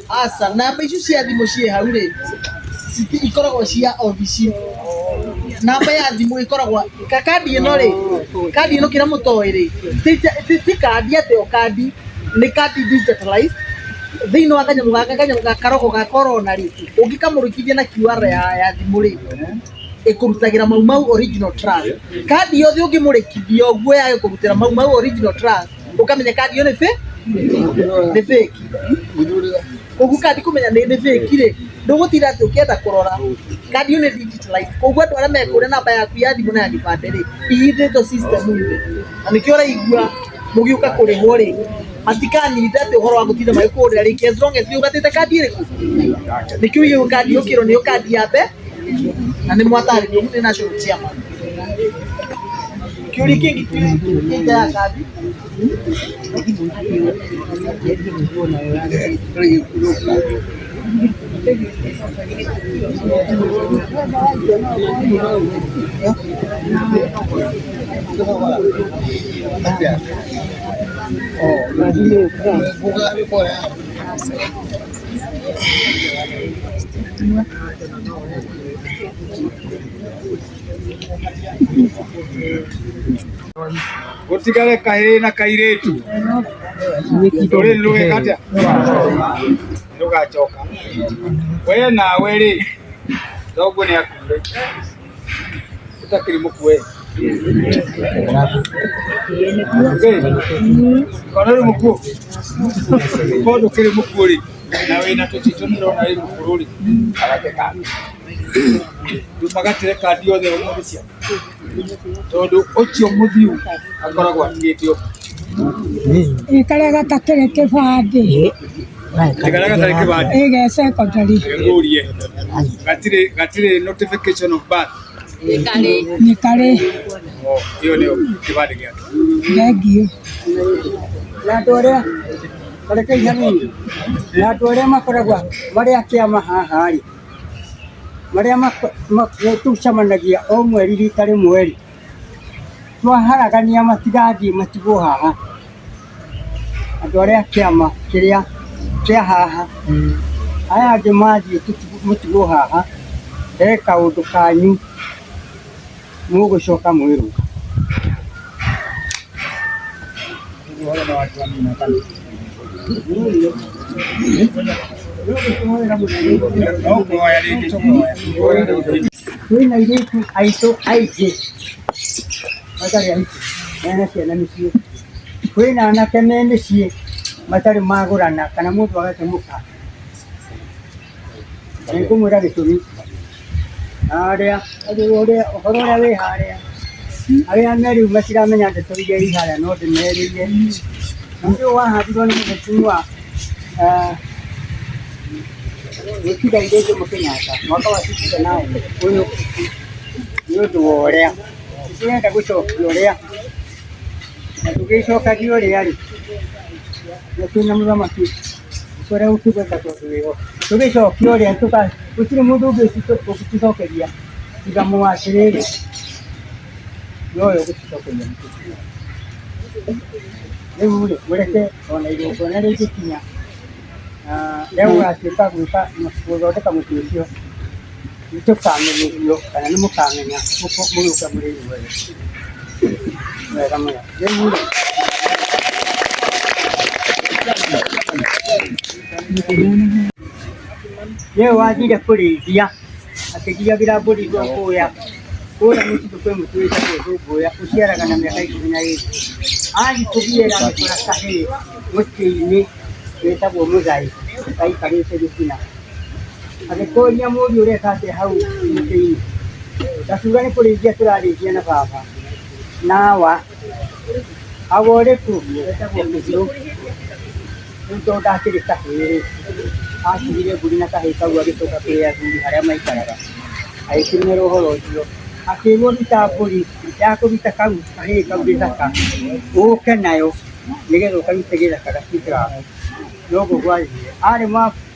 asa namba icio cia thimu cie hau ri ikoragwo cia ofici namba ya thimu ikoragwo kandi ino ri kandi ino kira mutoi ri ti kandi ate o kandi ni kandi digitalized thini wa kanyamu gaka karoko ga corona ri ungikamurikithia na QR ya thimu ri ikurutagira maumau original trust kandi yothe ungimurikithia oguo ya kurutira maumau original trust ukamenya kandi yo ni fake koguo kandi kumenya ni fake ri ndugutira ati ukienda kurora kandi yo ni digitalized koguo andu aria mekuria namba yaku ya thimu na ya gibande ri ihithitwo system ri na nikio raigua mugiuka kurihwo ri matikani tate uhoro wa gutinda maikuria ri as long as you gatite kandi iriku nikio yo kandi yukiro ni kandi yape na ni mwatari ni national chairman kiuri kingi kingi ya kandi gutigare kahiri na kairetu nduri ruwe katia ndugachoka we nawe ri ndogo ni akure utakiri mukwe kono muku kono kiri mukuri na we na tutito ndona ri mukururi agateka dumagatire kandi yothe umurucia tondu ucio muthiu akoragwo atigitio ikare gatakire kibandi ige secondary ngurie gatire notification of birth nikare hiyo ndio kibandi gake ngegio na ndore kareke ihani na ndore makoragwa maria kiama haha ri maria tucemanagia o mweri rita rimwe twaharagania matigathi matigwo haha andu aria kiama kiria kia haha aya angi mathie mutigwo haha kaundu kanyu mugucoka mwiruka kwina iritu aitu aingĩ matarĩ aingĩ mena ciana mĩciĩ kwina anake me mĩciĩ matarĩ magũrana kana mũndũ agakĩmũka nĩngũmwĩra gĩtũmi harĩa ũhoro ũrĩa wĩ harĩa arĩa meri matiramenya ndeto iria iharĩa no ndĩmerĩire nĩũndũ wahandirwo nĩ mũheshimiwa gũkira irĩngĩ mũkenyatta mwaka wa 69 ũyũ nĩ ũndũ wa ũrĩa tũrenda gũcokia ũrĩa na tũgĩcokagia ũrĩa-rĩ na twĩna mũthamaki ũrĩa ũkĩgweta tondũ wĩho tũgĩcokia ũrĩa gũtirĩ mũndũ ũngĩ ũgũtũcokeria tiga mũwatĩrĩrĩ noyo gũtũcokeria rĩu-rĩ mũreke ona igongona rĩngĩkinya rĩu ũgatuĩka gũthondeka mũtĩ ũcio nĩtũkamenyithio kana nĩ mũkamenya mũgĩũka mũrĩ inyuothe wega mũno rĩu-rĩ nĩwe wathire kũrĩithia akĩgiagĩra mbũri kũrĩa mũtitũ kwĩ mũtĩ wĩtagwo thũngũya ũciaraga na mĩaka 12 agĩkũgiĩra agĩkora kahĩĩ mũtĩ-inĩ wĩtagwo mũthai gaikarĩte gĩtina agĩkũria mũriũ ũreka atĩa hau mũtĩ-inĩ ndakiuga nĩ kũrĩithia tũrarĩithia na baba nawa agwo ũrĩkũ wĩtagwo kĩhiũ rĩu tondũ ndakĩrĩ kahĩĩ-rĩ atigire mbũri na kahĩĩ kau agĩcoka kwĩ athuri harĩa maikaraga agĩkĩmera ũhoro ũcio akĩrwo ruta mbũri ya kũruta kahĩĩ kau gĩthaka ũke nayo nĩgetha ũkarute gĩthaka gatigaramu noguo gwathire arĩ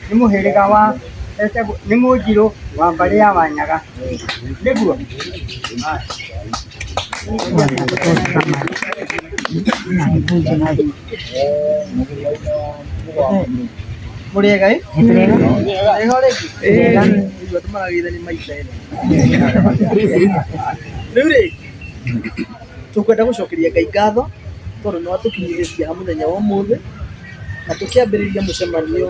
nĩ mũhĩrĩga wa nĩ Mũnjirũ wa mbarĩ ya Wanyaga nĩguo mũrĩega rĩu-rĩ tũkwenda gũcokeria Ngai ngatho tondũ nĩ watũkinyithĩtie ha mũthenya wa ũmũthĩ na tũkĩambĩrĩria mũcemanio